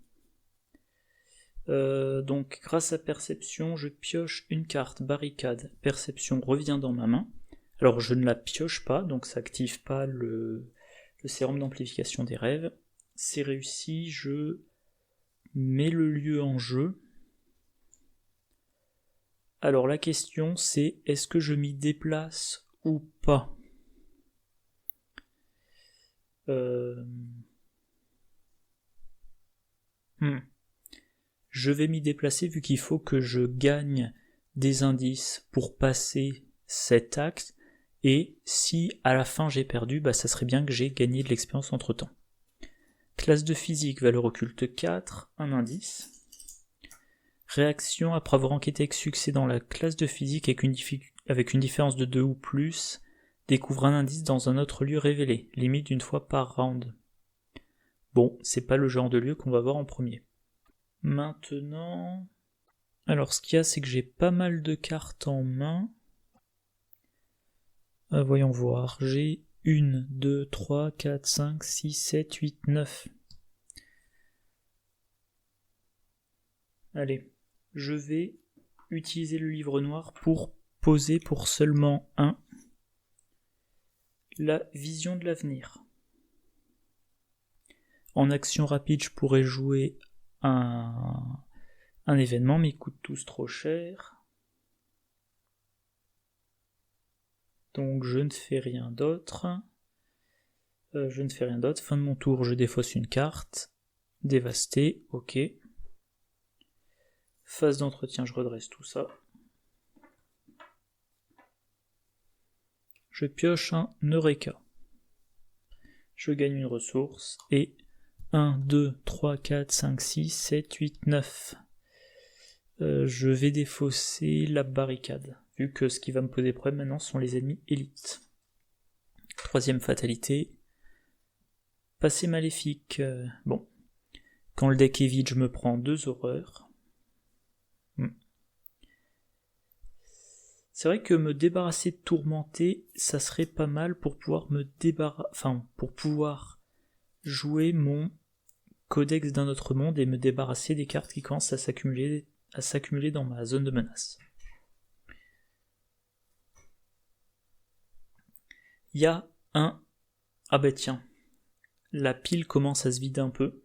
Donc grâce à perception, je pioche une carte barricade. Perception revient dans ma main. Alors je ne la pioche pas, donc ça active pas le sérum d'amplification des rêves. C'est réussi, je mets le lieu en jeu. Alors la question c'est, est-ce que je m'y déplace ou pas ? Je vais m'y déplacer vu qu'il faut que je gagne des indices pour passer cet acte, et si à la fin j'ai perdu, ça serait bien que j'ai gagné de l'expérience entre temps. Classe de physique, valeur occulte 4, un indice. Réaction après avoir enquêté avec succès dans la classe de physique avec une différence de 2 ou plus, découvre un indice dans un autre lieu révélé, limite d'une fois par round. Bon, c'est pas le genre de lieu qu'on va voir en premier. Maintenant... Alors ce qu'il y a, c'est que j'ai pas mal de cartes en main. Voyons voir, j'ai 1, 2, 3, 4, 5, 6, 7, 8, 9. Allez, je vais utiliser le livre noir pour poser pour seulement 1 la vision de l'avenir. En action rapide, je pourrais jouer un événement, mais ils coûtent tous trop cher. Donc je ne fais rien d'autre. Fin de mon tour, je défausse une carte. Dévasté, ok. Phase d'entretien, je redresse tout ça. Je pioche un Eureka. Je gagne une ressource et 1, 2, 3, 4, 5, 6, 7, 8, 9. Je vais défausser la barricade, vu que ce qui va me poser problème maintenant sont les ennemis élites. Troisième fatalité. Passé maléfique. Bon. Quand le deck est vide, je me prends 2 horreurs. C'est vrai que me débarrasser de tourmenté, ça serait pas mal pour pouvoir pour pouvoir jouer mon codex d'un autre monde et me débarrasser des cartes qui commencent à s'accumuler dans ma zone de menace. Il y a un... Ah bah tiens, la pile commence à se vider un peu.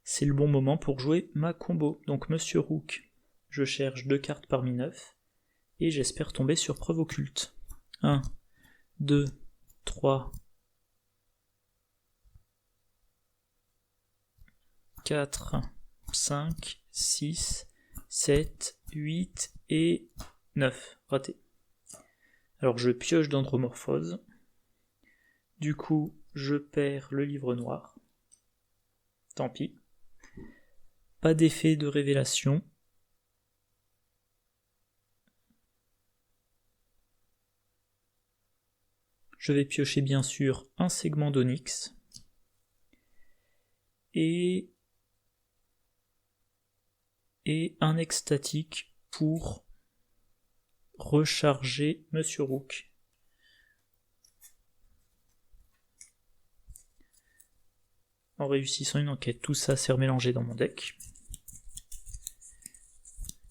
C'est le bon moment pour jouer ma combo. Donc Monsieur Rook, je cherche 2 cartes parmi 9. Et j'espère tomber sur preuve occulte. 1, 2, 3, 4, 5, 6, 7, 8 et 9. Raté. Alors je pioche d'Andromorphose. Du coup, je perds le livre noir. Tant pis. Pas d'effet de révélation. Je vais piocher bien sûr un segment d'Onyx. Et un extatique pour recharger Monsieur Rook. En réussissant une enquête, tout ça s'est remélangé dans mon deck.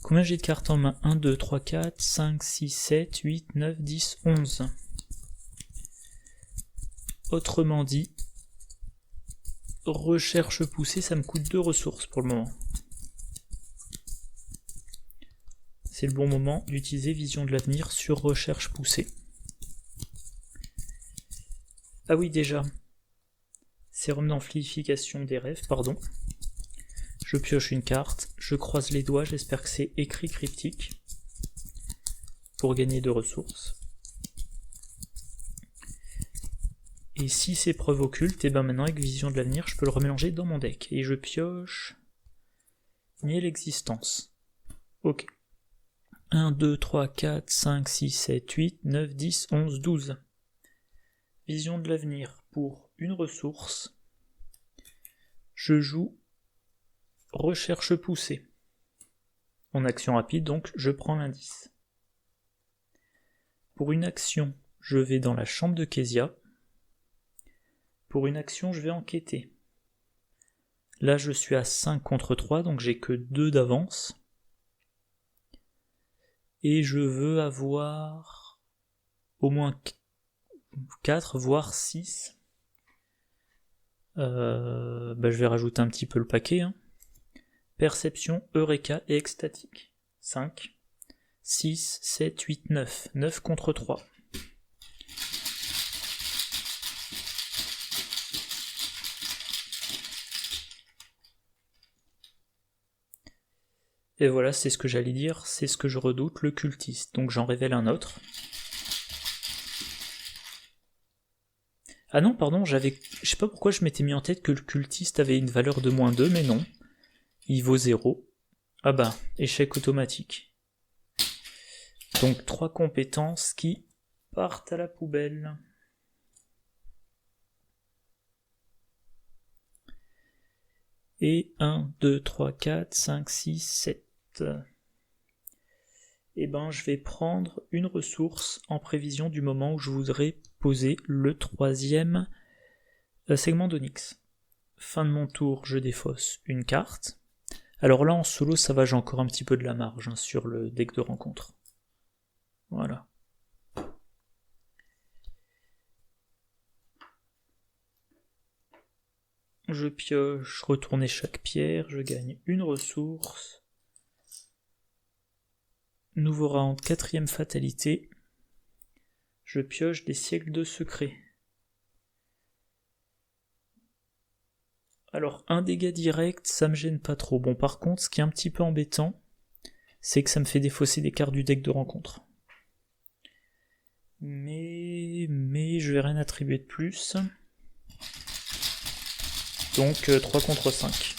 Combien j'ai de cartes en main? 1, 2, 3, 4, 5, 6, 7, 8, 9, 10, 11. Autrement dit, recherche poussée, ça me coûte 2 ressources pour le moment. C'est le bon moment d'utiliser Vision de l'avenir sur recherche poussée. Ah oui, déjà. Sérum d'amplification des rêves, pardon. Je pioche une carte, je croise les doigts, j'espère que c'est écrit cryptique. Pour gagner 2 ressources. Et si c'est preuve occulte, et ben maintenant avec Vision de l'avenir, je peux le remélanger dans mon deck. Et je pioche... Nier l'existence. Ok. 1, 2, 3, 4, 5, 6, 7, 8, 9, 10, 11, 12. vision de l'avenir. Pour une ressource, je joue recherche poussée. En action rapide, donc je prends l'indice. Pour une action, je vais dans la chambre de Kezia. Pour une action, je vais enquêter. Là, je suis à 5 contre 3, donc j'ai que 2 d'avance. Et je veux avoir au moins 4, voire 6. Je vais rajouter un petit peu le paquet. Perception, Eureka et extatique. 5, 6, 7, 8, 9. 9 contre 3. Et voilà, c'est ce que j'allais dire, c'est ce que je redoute, le cultiste. Donc j'en révèle un autre. Ah non, pardon, je sais pas pourquoi je m'étais mis en tête que le cultiste avait une valeur de -2, mais non. Il vaut 0. Ah bah, échec automatique. Donc 3 compétences qui partent à la poubelle. Et 1, 2, 3, 4, 5, 6, 7. Et ben je vais prendre une ressource en prévision du moment où je voudrais poser le 3e segment d'Onyx. Fin de mon tour, je défausse une carte. Alors là en solo ça va, j'ai encore un petit peu de la marge sur le deck de rencontre. Voilà. Je pioche, retourner chaque pierre, je gagne une ressource. Nouveau round, 4e fatalité. Je pioche des siècles de secret. Alors, un dégât direct, ça me gêne pas trop. Bon, par contre, ce qui est un petit peu embêtant, c'est que ça me fait défausser des cartes du deck de rencontre. Mais je vais rien attribuer de plus. Donc, 3 contre 5.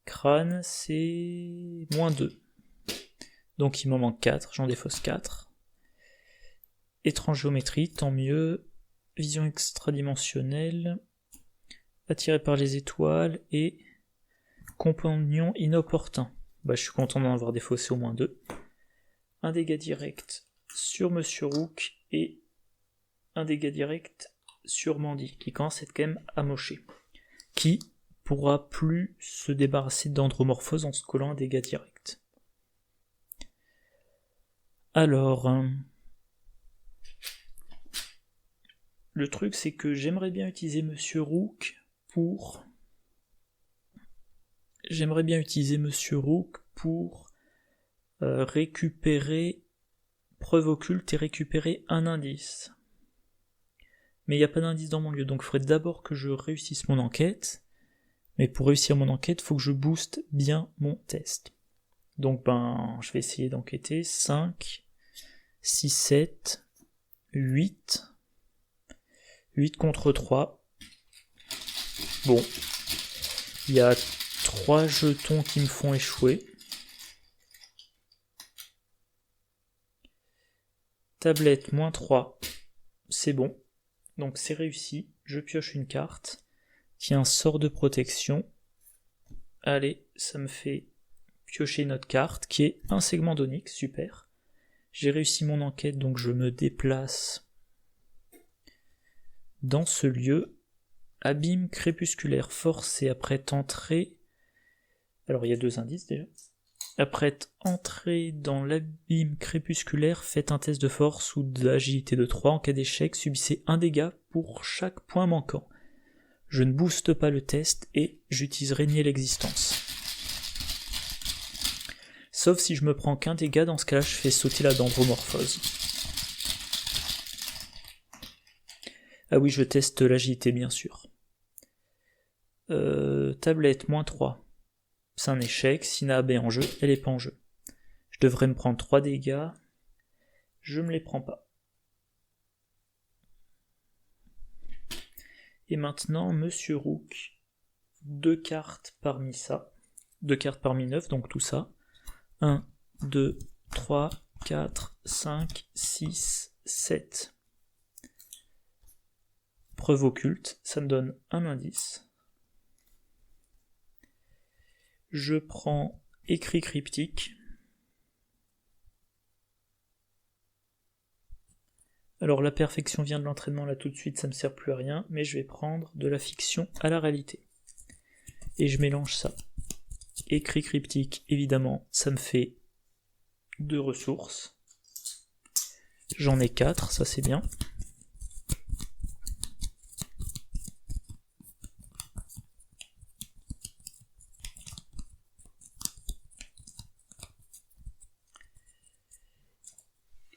Crâne, c'est -2. Donc il m'en manque 4, j'en défausse 4. Étrange géométrie, tant mieux. Vision extradimensionnelle. Attiré par les étoiles. Et compagnon inopportun. Bah je suis content d'en avoir défaussé au moins 2. Un dégât direct sur Monsieur Rook. Et un dégât direct sur Mandy, qui commence à être quand même amoché. Qui pourra plus se débarrasser d'Andromorphose en se collant un dégât direct. Alors, le truc c'est que j'aimerais bien utiliser Monsieur Rook pour récupérer preuve occulte et récupérer un indice. Mais il n'y a pas d'indice dans mon lieu, donc il faudrait d'abord que je réussisse mon enquête. Mais pour réussir mon enquête, il faut que je booste bien mon test. Donc je vais essayer d'enquêter. 5, 6, 7, 8. 8 contre 3. Bon. Il y a 3 jetons qui me font échouer. Tablette, -3. C'est bon. Donc c'est réussi. Je pioche une carte qui a un sort de protection. Allez, ça me fait piocher une autre carte qui est un segment d'Onyx, super. J'ai réussi mon enquête, donc je me déplace dans ce lieu. Abîme crépusculaire forcé après être entré. Alors il y a 2 indices déjà. Après être entré dans l'abîme crépusculaire, faites un test de force ou d'agilité de 3. En cas d'échec, subissez un dégât pour chaque point manquant. Je ne booste pas le test et j'utiliserai nier l'existence. Sauf si je me prends qu'un dégât, dans ce cas-là, je fais sauter la dendromorphose. Ah oui, je teste l'agilité, bien sûr. Tablette, -3. C'est un échec. Si Naab est en jeu, elle n'est pas en jeu. Je devrais me prendre 3 dégâts. Je me les prends pas. Et maintenant, Monsieur Rook, 2 cartes parmi ça. 2 cartes parmi 9, donc tout ça. 1, 2, 3, 4, 5, 6, 7. Preuve occulte, ça me donne un indice. Je prends écrit cryptique. Alors la perfection vient de l'entraînement, là tout de suite ça me sert plus à rien, mais je vais prendre de la fiction à la réalité. Et je mélange ça. Écrit cryptique, évidemment, ça me fait 2 ressources. J'en ai 4, ça c'est bien.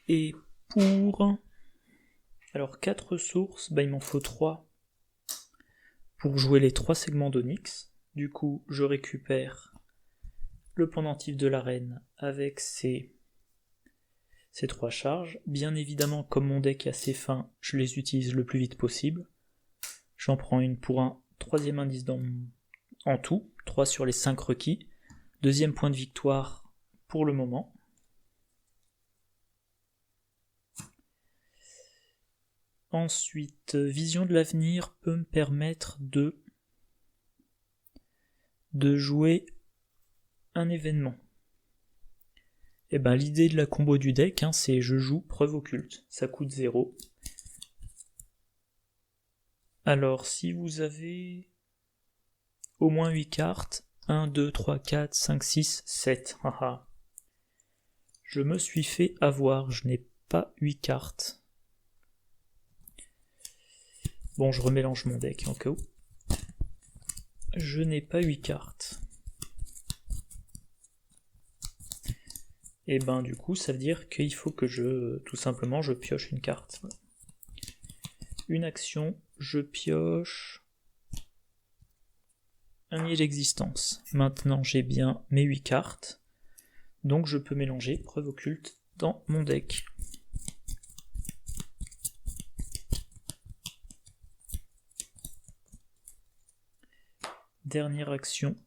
Et pour... Alors 4 ressources, il m'en faut 3 pour jouer les 3 segments d'Onyx. Du coup, je récupère le pendentif de l'arène avec ces 3 charges. Bien évidemment, comme mon deck est assez fin, je les utilise le plus vite possible. J'en prends une pour un 3e indice en tout, 3 sur les 5 requis. 2e point de victoire pour le moment. Ensuite, vision de l'avenir peut me permettre de jouer un événement. Et l'idée de la combo du deck, c'est je joue preuve occulte, ça coûte 0. Alors si vous avez au moins 8 cartes, 1, 2, 3, 4, 5, 6, 7, je me suis fait avoir, je n'ai pas 8 cartes. Bon, je remélange mon deck en cas où. Je n'ai pas 8 cartes. Et du coup, ça veut dire qu'il faut que tout simplement, je pioche une carte. Une action, je pioche un nier d'existence. Maintenant, j'ai bien mes 8 cartes. Donc, je peux mélanger preuve occulte dans mon deck. Dernière action,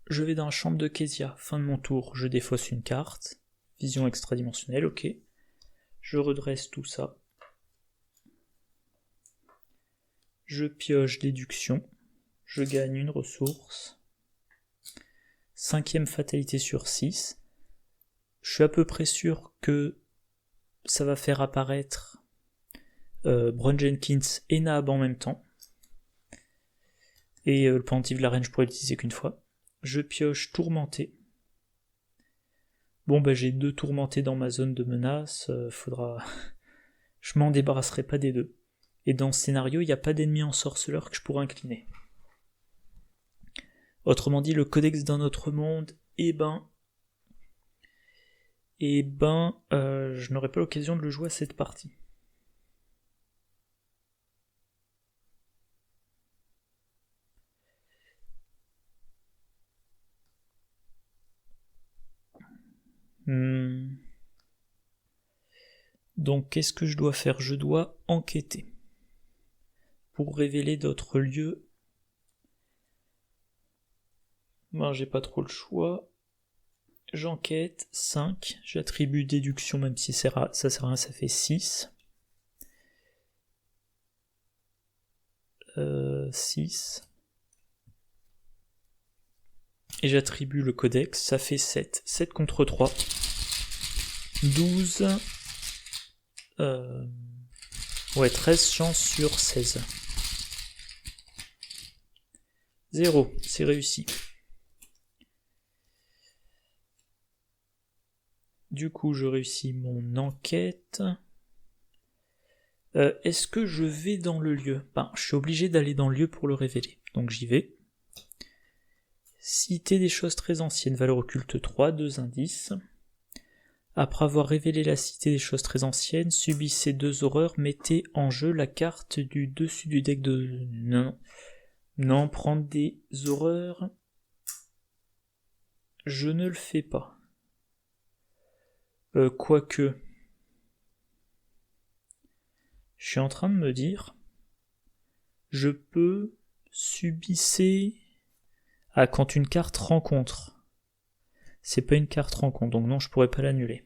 je vais dans la chambre de Kezia. Fin de mon tour, je défausse une carte. Vision extradimensionnelle, ok. Je redresse tout ça. Je pioche déduction. Je gagne une ressource. 5e fatalité sur 6. Je suis à peu près sûr que ça va faire apparaître Brun Jenkins et Nahab en même temps. Et le pendentif de la reine, je pourrais l'utiliser qu'une fois. Je pioche tourmenté. Bon, j'ai 2 tourmentés dans ma zone de menace. Faudra... je m'en débarrasserai pas des 2. Et dans ce scénario, il n'y a pas d'ennemi en sorceleur que je pourrais incliner. Autrement dit, le codex d'un autre monde, je n'aurai pas l'occasion de le jouer à cette partie. Donc qu'est-ce que je dois faire? Je dois enquêter pour révéler d'autres lieux. J'ai pas trop le choix. J'enquête, 5, j'attribue déduction même si ça sert à rien, ça fait 6. 6. Et j'attribue le codex, ça fait 7. 7 contre 3. 12. 13 chances sur 16. 0, c'est réussi. Du coup, je réussis mon enquête. Est-ce que je vais dans le lieu? Je suis obligé d'aller dans le lieu pour le révéler. Donc j'y vais. Cité des choses très anciennes, valeur occulte 3, 2 indices. Après avoir révélé la cité des choses très anciennes, subissez 2 horreurs, mettez en jeu la carte du dessus du deck de... Non, prendre des horreurs... Je ne le fais pas. Quoique... Je suis en train de me dire... Je peux subisser... quand une carte rencontre. C'est pas une carte rencontre, donc non, je pourrais pas l'annuler.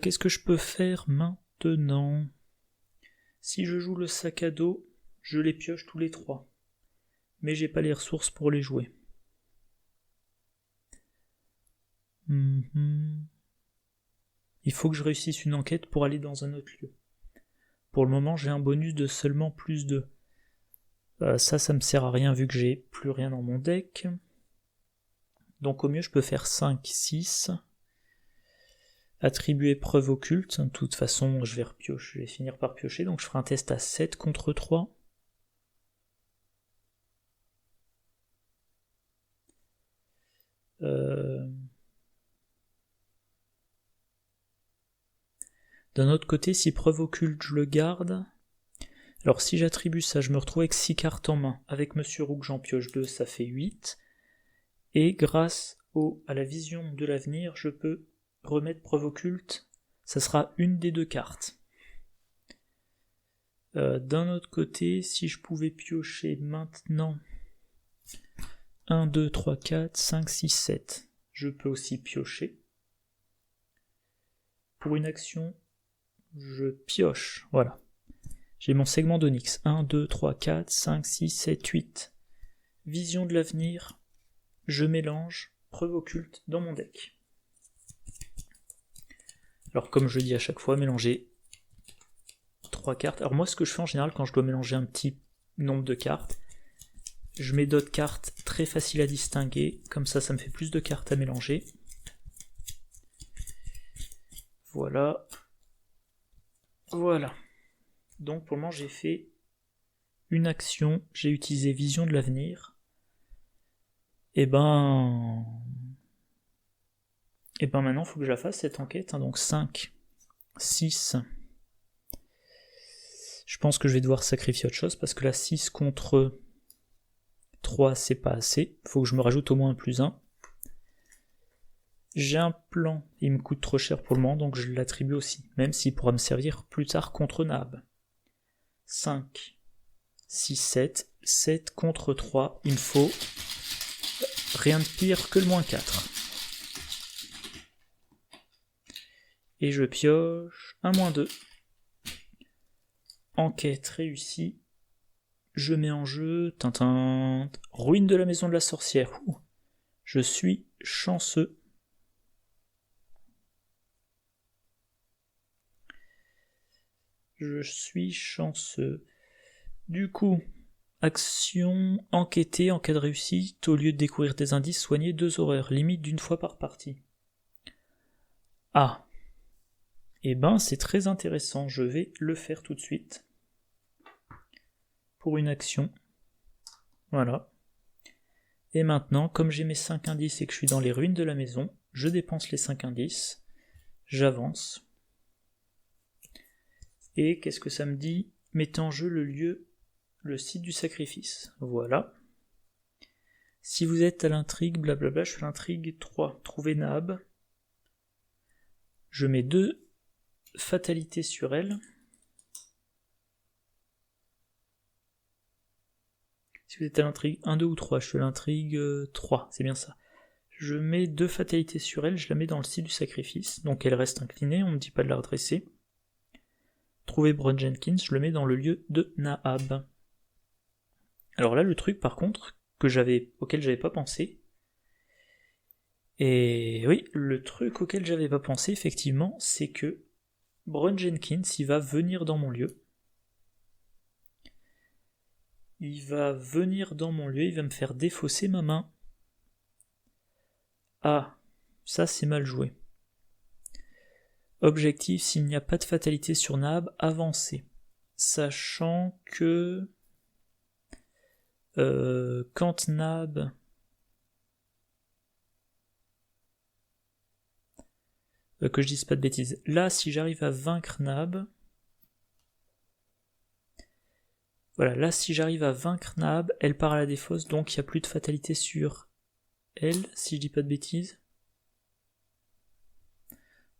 Qu'est-ce que je peux faire maintenant? Si je joue le sac à dos, je les pioche tous les 3. Mais j'ai pas les ressources pour les jouer. Il faut que je réussisse une enquête pour aller dans un autre lieu. Pour le moment, j'ai un bonus de seulement plus 2. Ça me sert à rien vu que j'ai plus rien dans mon deck. Donc au mieux, je peux faire 5, 6. Attribuer preuve occulte. De toute façon, je vais finir par piocher. Donc je ferai un test à 7 contre 3. D'un autre côté, si preuve occulte, je le garde. Alors si j'attribue ça, je me retrouve avec 6 cartes en main. Avec Monsieur Roux, j'en pioche 2, ça fait 8. Et grâce à la vision de l'avenir, je peux remettre preuve occulte. Ça sera une des 2 cartes. D'un autre côté, si je pouvais piocher maintenant 1, 2, 3, 4, 5, 6, 7, je peux aussi piocher. Pour une action, je pioche, voilà. J'ai mon segment d'Onyx. 1, 2, 3, 4, 5, 6, 7, 8. Vision de l'avenir, je mélange preuve occulte dans mon deck. Alors comme je dis à chaque fois, mélanger 3 cartes. Alors moi ce que je fais en général quand je dois mélanger un petit nombre de cartes, je mets d'autres cartes très faciles à distinguer, comme ça me fait plus de cartes à mélanger. Voilà. Voilà. Donc pour le moment j'ai fait une action, j'ai utilisé vision de l'avenir. Et ben maintenant il faut que je la fasse cette enquête, hein. Donc 5, 6. Je pense que je vais devoir sacrifier autre chose parce que la 6 contre 3 c'est pas assez. Il faut que je me rajoute au moins un plus 1. J'ai un plan, il me coûte trop cher pour le moment, donc je l'attribue aussi, même s'il pourra me servir plus tard contre Nab. 5, 6, 7, 7 contre 3, il me faut rien de pire que le moins 4. Et je pioche un moins 2. Enquête réussie. Je mets en jeu Tintin, ruine de la maison de la sorcière. Je suis chanceux. Je suis chanceux. Du coup, action enquêter en cas de réussite, au lieu de découvrir des indices, soigner 2 horreurs, limite d'une fois par partie. Ah. Eh ben, c'est très intéressant, je vais le faire tout de suite. Pour une action. Voilà. Et maintenant, comme j'ai mes 5 indices et que je suis dans les ruines de la maison, je dépense les 5 indices, j'avance. Et qu'est-ce que ça me dit? Mettez en jeu le site du sacrifice. Voilà. Si vous êtes à l'intrigue, blablabla, je fais l'intrigue 3. Trouvez Nab. Je mets 2 fatalités sur elle. Si vous êtes à l'intrigue 1, 2 ou 3, je fais l'intrigue 3, c'est bien ça. Je mets 2 fatalités sur elle, je la mets dans le site du sacrifice, donc elle reste inclinée, on me dit pas de la redresser. Trouver Bron Jenkins, je le mets dans le lieu de Nahab. Alors là, le truc par contre, auquel j'avais pas pensé, et oui, le truc auquel j'avais pas pensé, effectivement, c'est que Bron Jenkins, il va venir dans mon lieu. Il va me faire défausser ma main. Ah, ça c'est mal joué. Objectif, s'il n'y a pas de fatalité sur Nab, avancer. Sachant que quand Nab... que je dise pas de bêtises. Là, si j'arrive à vaincre Nab... Voilà, là, si j'arrive à vaincre Nab, elle part à la défausse, donc il n'y a plus de fatalité sur elle, si je dis pas de bêtises.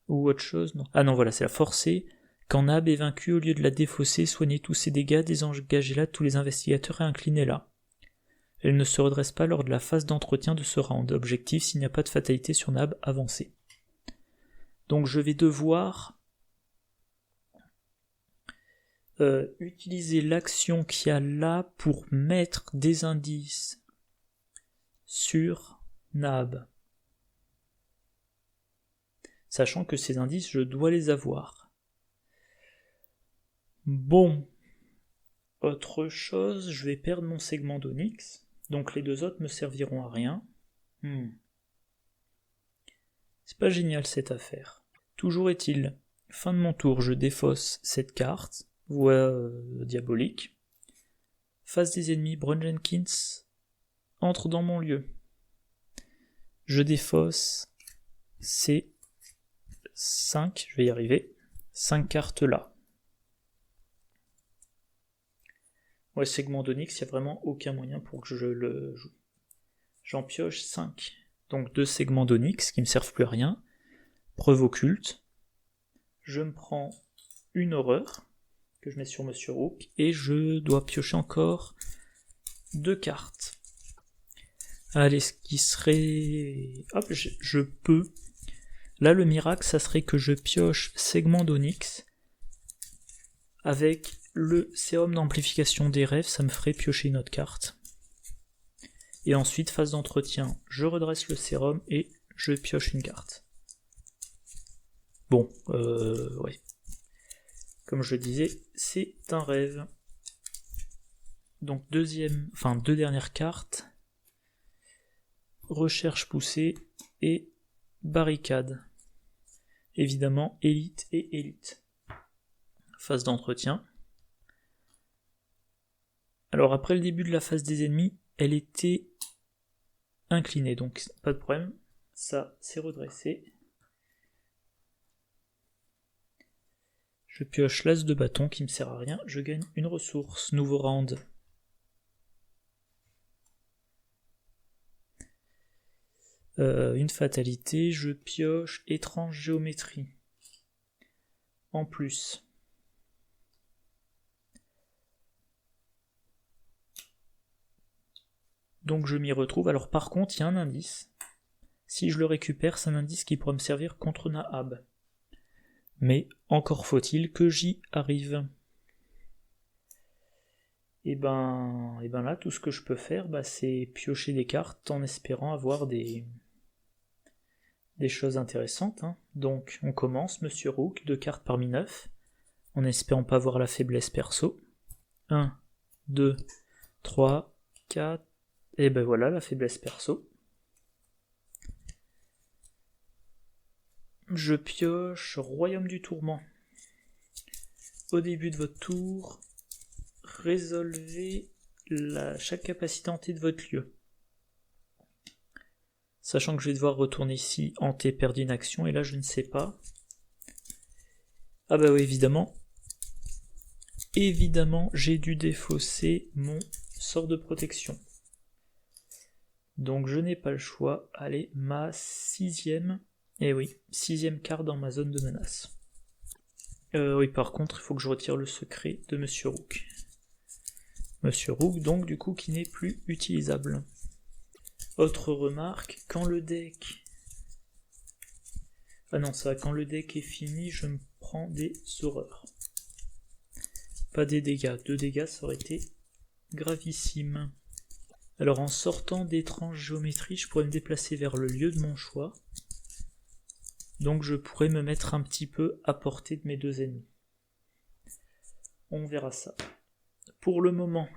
Ou autre chose, non. Ah non, voilà, c'est la forcer. Quand Nab est vaincu, au lieu de la défausser, soignez tous ses dégâts, désengagez-la de tous les investigateurs et inclinez-la. Elle ne se redresse pas lors de la phase d'entretien de ce round. Objectif, s'il n'y a pas de fatalité sur Nab, avancez. Donc je vais devoir utiliser l'action qu'il y a là pour mettre des indices sur Nahab. Sachant que ces indices, je dois les avoir. Bon. Autre chose, je vais perdre mon segment d'onyx. Donc les deux autres me serviront à rien. C'est pas génial cette affaire. Toujours est-il, fin de mon tour, je défausse cette carte. Voie diabolique. Face des ennemis, Bron Jenkins entre dans mon lieu. Je défausse ces 5, je vais y arriver, 5 cartes là. Ouais, segment d'onyx, il n'y a vraiment aucun moyen pour que je le joue. J'en pioche 5. Donc 2 segments d'onyx qui me servent plus à rien. Preuve occulte. Je me prends une horreur que je mets sur Monsieur Rook et je dois piocher encore 2 cartes. Allez, ce qui serait... Hop, je peux... Là, le miracle, ça serait que je pioche segment d'onyx avec le sérum d'amplification des rêves, ça me ferait piocher une autre carte. Et ensuite, phase d'entretien, je redresse le sérum et je pioche une carte. Bon, ouais. Comme je le disais, c'est un rêve. Donc deux dernières cartes. Recherche poussée et barricade. Évidemment, élite et élite. Phase d'entretien. Alors après le début de la phase des ennemis, elle était inclinée, donc pas de problème. Ça, c'est redressé. Je pioche l'as de bâton qui me sert à rien. Je gagne une ressource. Nouveau round. Une fatalité. Je pioche étrange géométrie. En plus. Donc je m'y retrouve. Alors par contre, il y a un indice. Si je le récupère, c'est un indice qui pourrait me servir contre Nahab. Mais encore faut-il que j'y arrive. Et ben là, tout ce que je peux faire, c'est piocher des cartes en espérant avoir des choses intéressantes. Donc on commence, Monsieur Rook, 2 cartes parmi 9, en espérant pas avoir la faiblesse perso. 1, 2, 3, 4, et ben voilà la faiblesse perso. Je pioche Royaume du Tourment. Au début de votre tour, résolvez chaque capacité hantée de votre lieu. Sachant que je vais devoir retourner ici, hanter, perdre une action, et là je ne sais pas. Ah bah oui, évidemment. Évidemment, j'ai dû défausser mon sort de protection. Donc je n'ai pas le choix. Allez, ma 6ème. Eh oui, 6ème carte dans ma zone de menace. Oui, par contre, il faut que je retire le secret de Monsieur Rook. Monsieur Rook, donc, du coup, qui n'est plus utilisable. Autre remarque, quand le deck... Ah non, ça, quand le deck est fini, je me prends des horreurs. Pas des dégâts. 2 dégâts, ça aurait été gravissime. Alors, en sortant d'étranges géométries, je pourrais me déplacer vers le lieu de mon choix. Donc je pourrais me mettre un petit peu à portée de mes 2 ennemis. On verra ça. Pour le moment,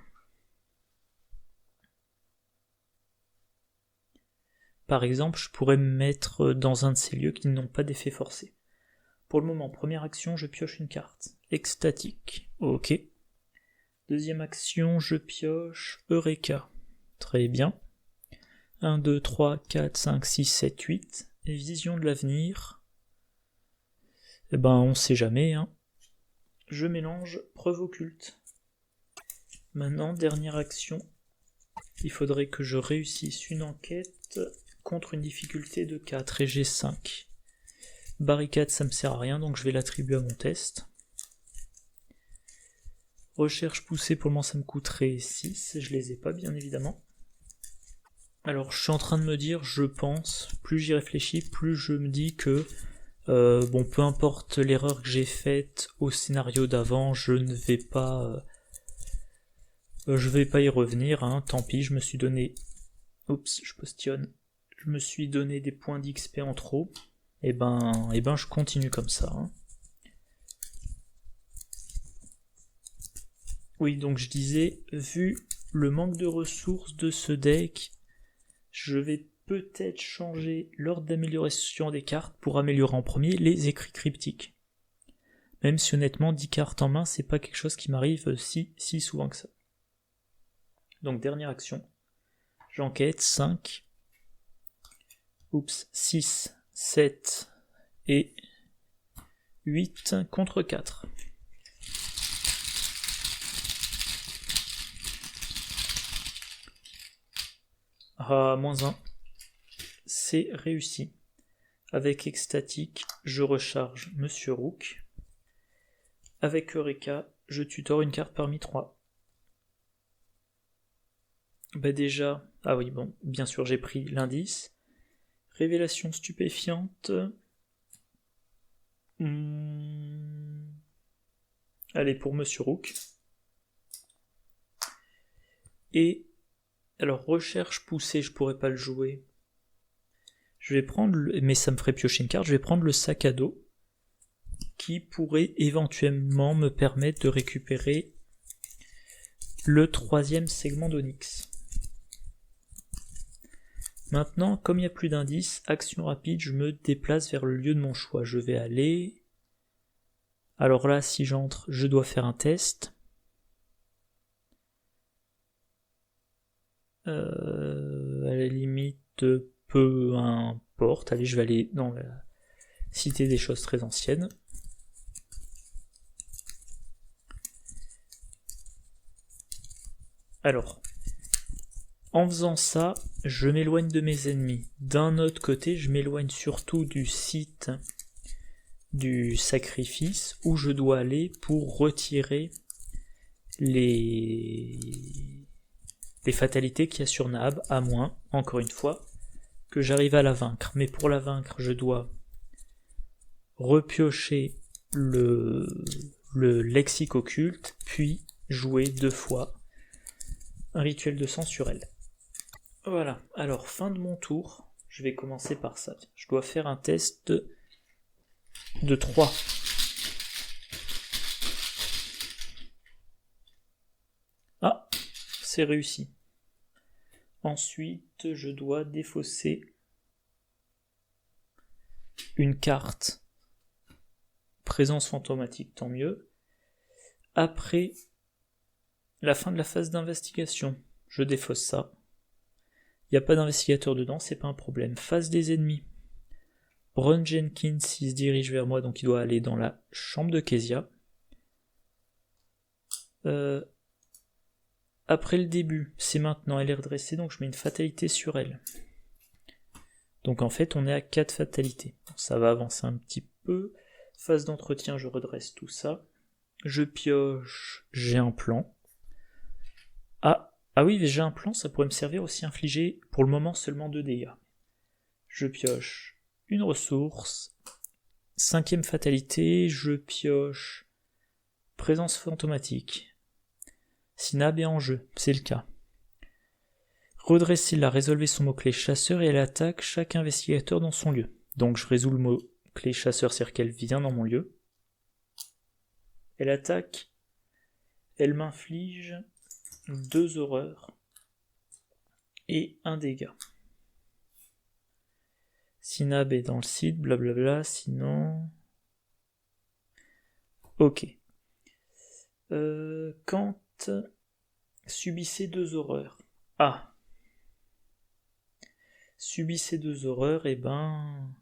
par exemple, je pourrais me mettre dans un de ces lieux qui n'ont pas d'effet forcé. Pour le moment, première action, je pioche une carte. Extatique. Ok. Deuxième action, je pioche Eureka. Très bien. 1, 2, 3, 4, 5, 6, 7, 8. Et vision de l'avenir. Eh ben, on sait jamais, Je mélange preuve occulte. Maintenant, dernière action. Il faudrait que je réussisse une enquête contre une difficulté de 4 et j'ai 5. Barricade, ça me sert à rien, donc je vais l'attribuer à mon test. Recherche poussée, pour le moment, ça me coûterait 6. Je les ai pas, bien évidemment. Alors, je suis en train de me dire, je pense, plus j'y réfléchis, plus je me dis que Bon, peu importe l'erreur que j'ai faite au scénario d'avant, je vais pas y revenir, hein, tant pis, je me suis donné... Oups, je postillonne. Je me suis donné des points d'XP en trop. Et ben, je continue comme ça. Hein. Oui, donc je disais, vu le manque de ressources de ce deck, je vais peut-être changer l'ordre d'amélioration des cartes pour améliorer en premier les écrits cryptiques. Même si honnêtement, 10 cartes en main, c'est pas quelque chose qui m'arrive si souvent que ça. Donc dernière action. J'enquête 5. Oups, 6, 7 et 8 contre 4. Ah, -1. C'est réussi. Avec Extatique, je recharge Monsieur Rook. Avec Eureka, je tutore une carte parmi 3. Bah déjà... Ah oui, bon, bien sûr, j'ai pris l'indice. Révélation stupéfiante. Allez, pour Monsieur Rook. Et... Alors, recherche poussée, je pourrais pas le jouer. Je vais prendre... Mais ça me ferait piocher une carte. Je vais prendre le sac à dos. Qui pourrait éventuellement me permettre de récupérer le 3e segment d'Onyx. Maintenant, comme il n'y a plus d'indices, action rapide, je me déplace vers le lieu de mon choix. Je vais aller... Alors là, si j'entre, je dois faire un test. À la limite, peu importe. Allez, je vais aller dans la cité des choses très anciennes. Alors, en faisant ça, je m'éloigne de mes ennemis. D'un autre côté, je m'éloigne surtout du site du sacrifice où je dois aller pour retirer les fatalités qu'il y a sur Nahab, à moins, encore une fois, que j'arrive à la vaincre. Mais pour la vaincre, je dois repiocher le lexique occulte, puis jouer 2 fois un rituel de sang sur elle. Voilà, alors fin de mon tour, je vais commencer par ça. Je dois faire un test de 3. Ah, c'est réussi. Ensuite, je dois défausser une carte. Présence fantomatique, tant mieux. Après la fin de la phase d'investigation, je défausse ça. Il n'y a pas d'investigateur dedans, c'est pas un problème. Phase des ennemis. Bron Jenkins, il se dirige vers moi, donc il doit aller dans la chambre de Kezia. Après le début, c'est maintenant, elle est redressée, donc je mets une fatalité sur elle. Donc en fait, on est à 4 fatalités. Ça va avancer un petit peu. Phase d'entretien, je redresse tout ça. Je pioche, j'ai un plan. Ah oui, j'ai un plan, ça pourrait me servir aussi à infliger pour le moment seulement 2 dégâts. Je pioche une ressource. 5e fatalité, je pioche présence fantomatique. Si Nahab est en jeu, c'est le cas. Redresser-la, résolvez son mot-clé chasseur et elle attaque chaque investigateur dans son lieu. Donc je résous le mot-clé chasseur, c'est-à-dire qu'elle vient dans mon lieu. Elle attaque, elle m'inflige 2 horreurs et 1 dégât. Si Nahab est dans le site, blablabla, sinon... Ok. Quand subissez 2 horreurs. Ah. Subissez 2 horreurs, et ben...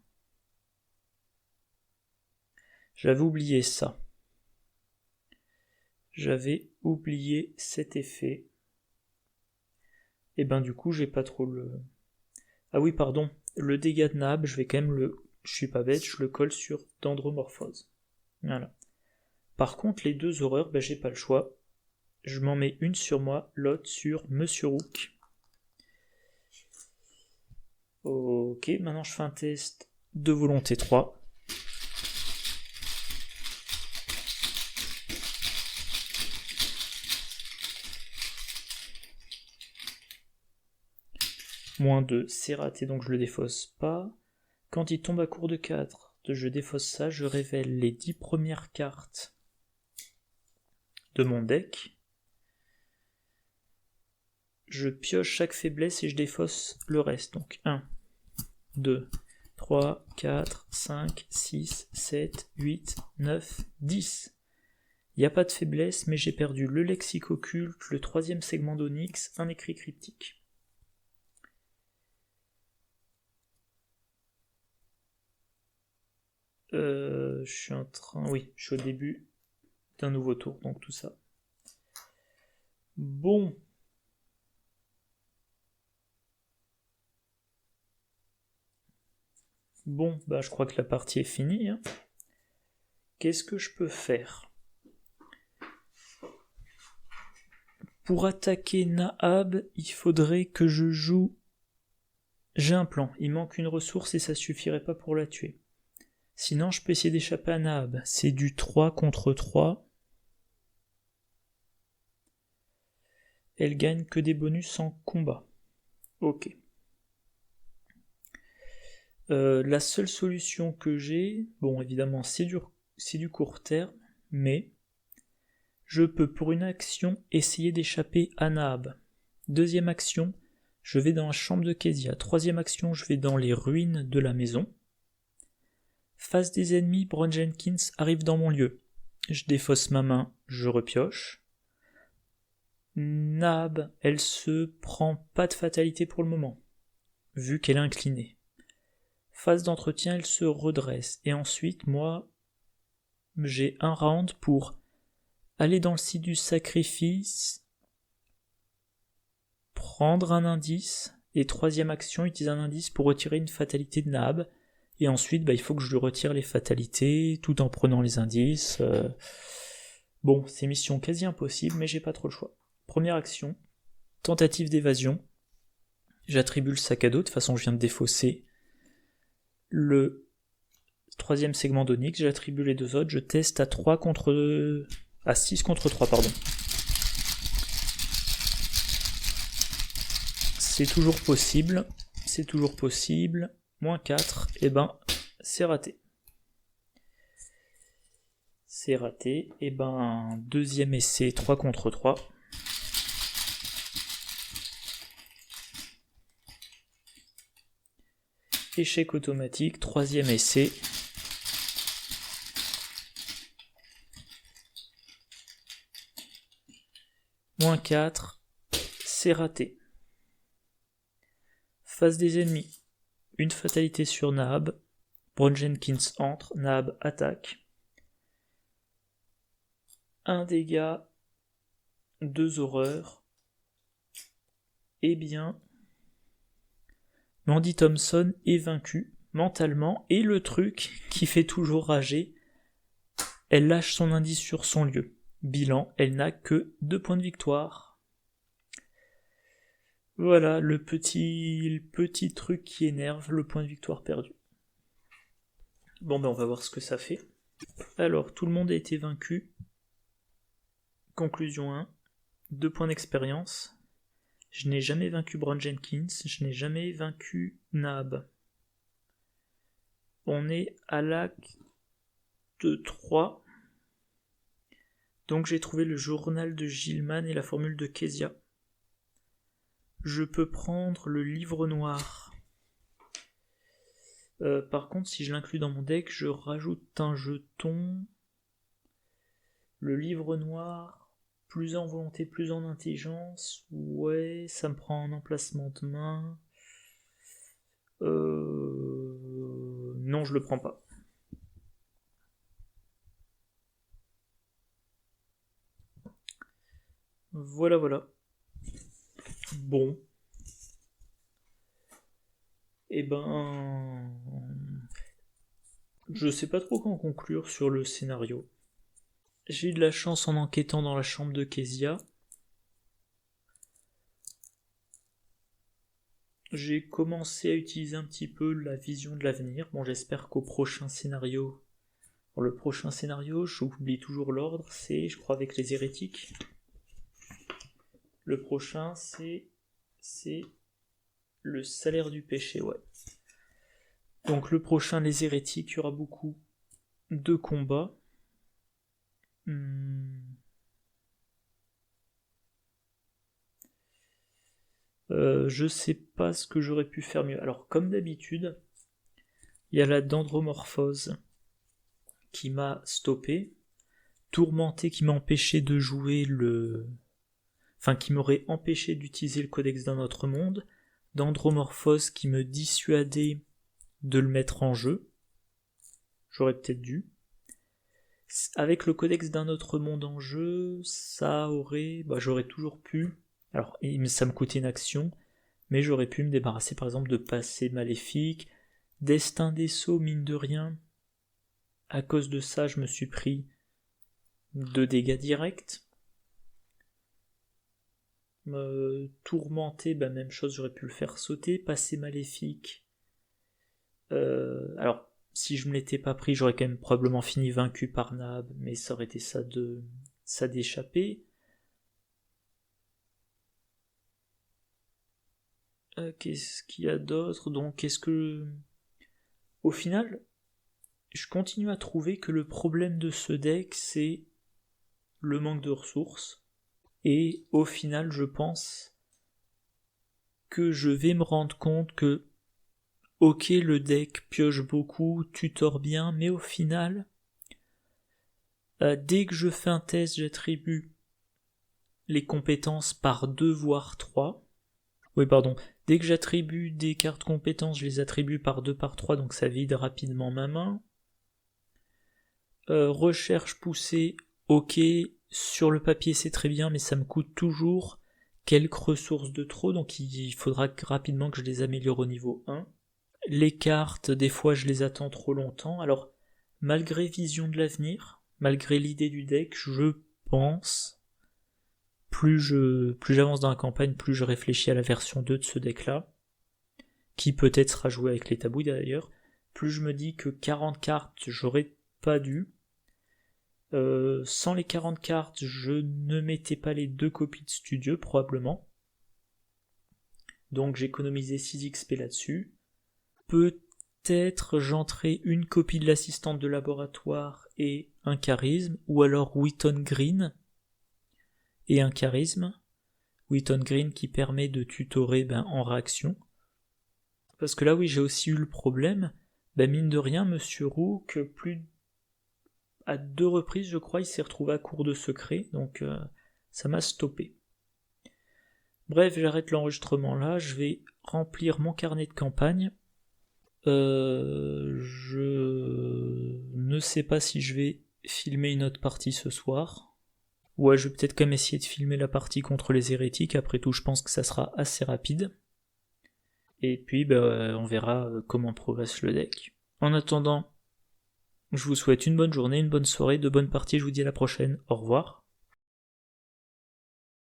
J'avais oublié ça. J'avais oublié cet effet. Et ben du coup, j'ai pas trop le... Ah oui, pardon. Le dégât de Nahab, je vais quand même le... Je suis pas bête, je le colle sur Dendromorphose. Voilà. Par contre, les 2 horreurs, ben j'ai pas le choix. Je m'en mets une sur moi, l'autre sur Monsieur Rook. Ok, maintenant je fais un test de volonté 3. Moins 2, c'est raté, donc je le défausse pas. Quand il tombe à court de 4, je défausse ça, je révèle les 10 premières cartes de mon deck. Je pioche chaque faiblesse et je défausse le reste. Donc 1, 2, 3, 4, 5, 6, 7, 8, 9, 10. Il n'y a pas de faiblesse, mais j'ai perdu le lexique occulte, le 3e segment d'Onyx, un écrit cryptique. Je suis au début d'un nouveau tour, donc tout ça. Bon. Bon, bah je crois que la partie est finie. Hein. Qu'est-ce que je peux faire ? Pour attaquer Nahab, il faudrait que je joue... J'ai un plan, il manque une ressource et ça suffirait pas pour la tuer. Sinon, je peux essayer d'échapper à Nahab. C'est du 3 contre 3. Elle gagne que des bonus en combat. Ok. La seule solution que j'ai, bon évidemment c'est du court terme, mais je peux pour une action essayer d'échapper à Nahab. Deuxième action, je vais dans la chambre de Kezia. Troisième action, je vais dans les ruines de la maison. Face des ennemis, Bron Jenkins arrive dans mon lieu. Je défausse ma main, je repioche. Nahab, elle se prend pas de fatalité pour le moment, vu qu'elle est inclinée. Phase d'entretien, elle se redresse. Et ensuite, moi, j'ai un round pour aller dans le site du sacrifice, prendre un indice, et troisième action, utiliser un indice pour retirer une fatalité de Nahab. Et ensuite, il faut que je lui retire les fatalités, tout en prenant les indices. Bon, c'est mission quasi impossible, mais j'ai pas trop le choix. Première action, tentative d'évasion. J'attribue le sac à dos, de toute façon je viens de défausser le 3e segment d'Onyx, j'attribue les deux autres, je teste à 6 contre 3, pardon. C'est toujours possible, moins 4, et c'est raté. C'est raté, deuxième essai, 3 contre 3. Échec automatique, troisième essai. Moins 4, c'est raté. Face des ennemis, une fatalité sur Nahab. Bron Jenkins entre, Nahab attaque. 1 dégât, 2 horreurs. Mandy Thompson est vaincue mentalement, et le truc qui fait toujours rager, elle lâche son indice sur son lieu. Bilan, elle n'a que 2 points de victoire. Voilà, le petit truc qui énerve, le point de victoire perdu. Bon, on va voir ce que ça fait. Alors, tout le monde a été vaincu. Conclusion 1, 2 points d'expérience. Je n'ai jamais vaincu Bron Jenkins, je n'ai jamais vaincu Nahab. On est à l'acte 3. Donc j'ai trouvé le journal de Gilman et la formule de Kezia. Je peux prendre le livre noir. Par contre, si je l'inclus dans mon deck, je rajoute un jeton. Le livre noir... Plus en volonté, plus en intelligence. Ouais, ça me prend un emplacement de main. Non, je le prends pas. Voilà. Bon. Je sais pas trop quand conclure sur le scénario. J'ai eu de la chance en enquêtant dans la chambre de Kezia. J'ai commencé à utiliser un petit peu la vision de l'avenir. Bon, j'espère qu'au prochain scénario... Alors, le prochain scénario, j'oublie toujours l'ordre, c'est, je crois, avec les hérétiques. Le prochain, c'est Le salaire du péché, ouais. Donc le prochain, les hérétiques, il y aura beaucoup de combats. Je sais pas ce que j'aurais pu faire mieux. Alors, comme d'habitude, il y a la dendromorphose qui m'a stoppé, tourmenté qui m'a empêché de jouer Enfin, qui m'aurait empêché d'utiliser le codex d'un autre monde, dendromorphose qui me dissuadait de le mettre en jeu. J'aurais peut-être dû. Avec le codex d'un autre monde en jeu, j'aurais toujours pu. Alors, ça me coûtait une action, mais j'aurais pu me débarrasser par exemple de passé maléfique, destin des sceaux, mine de rien. À cause de ça, je me suis pris 2 dégâts directs. Tourmenté, même chose, j'aurais pu le faire sauter. Passé maléfique. Alors, si je me l'étais pas pris, j'aurais quand même probablement fini vaincu par Nab, mais ça aurait été ça d'échapper. Qu'est-ce qu'il y a d'autre? Donc, au final, je continue à trouver que le problème de ce deck, c'est le manque de ressources. Et au final, je pense que je vais me rendre compte que ok, le deck pioche beaucoup, tutor bien, mais au final, dès que je fais un test, j'attribue les compétences par 2 voire 3. Oui, pardon. Dès que j'attribue des cartes compétences, je les attribue par 2 par 3, donc ça vide rapidement ma main. Recherche poussée, ok, sur le papier c'est très bien, mais ça me coûte toujours quelques ressources de trop, donc il faudra rapidement que je les améliore au niveau 1. Les cartes, des fois je les attends trop longtemps, alors malgré vision de l'avenir, malgré l'idée du deck, je pense, plus j'avance dans la campagne, plus je réfléchis à la version 2 de ce deck-là, qui peut-être sera joué avec les tabouilles d'ailleurs, plus je me dis que 40 cartes, j'aurais pas dû. Sans les 40 cartes, je ne mettais pas les 2 copies de studio, probablement. Donc j'ai économisé 6 XP là-dessus. Peut-être j'entrais une copie de l'assistante de laboratoire et un charisme, ou alors Wheaton Green et un charisme. Wheaton Green qui permet de tutorer en réaction. Parce que là oui j'ai aussi eu le problème, mine de rien Monsieur Rook, à 2 reprises je crois il s'est retrouvé à court de secret, donc ça m'a stoppé. Bref, j'arrête l'enregistrement là, je vais remplir mon carnet de campagne. Je ne sais pas si je vais filmer une autre partie ce soir. Ouais, je vais peut-être quand même essayer de filmer la partie contre les hérétiques, après tout je pense que ça sera assez rapide. Et puis on verra comment progresse le deck. En attendant, je vous souhaite une bonne journée, une bonne soirée, de bonnes parties, je vous dis à la prochaine, au revoir.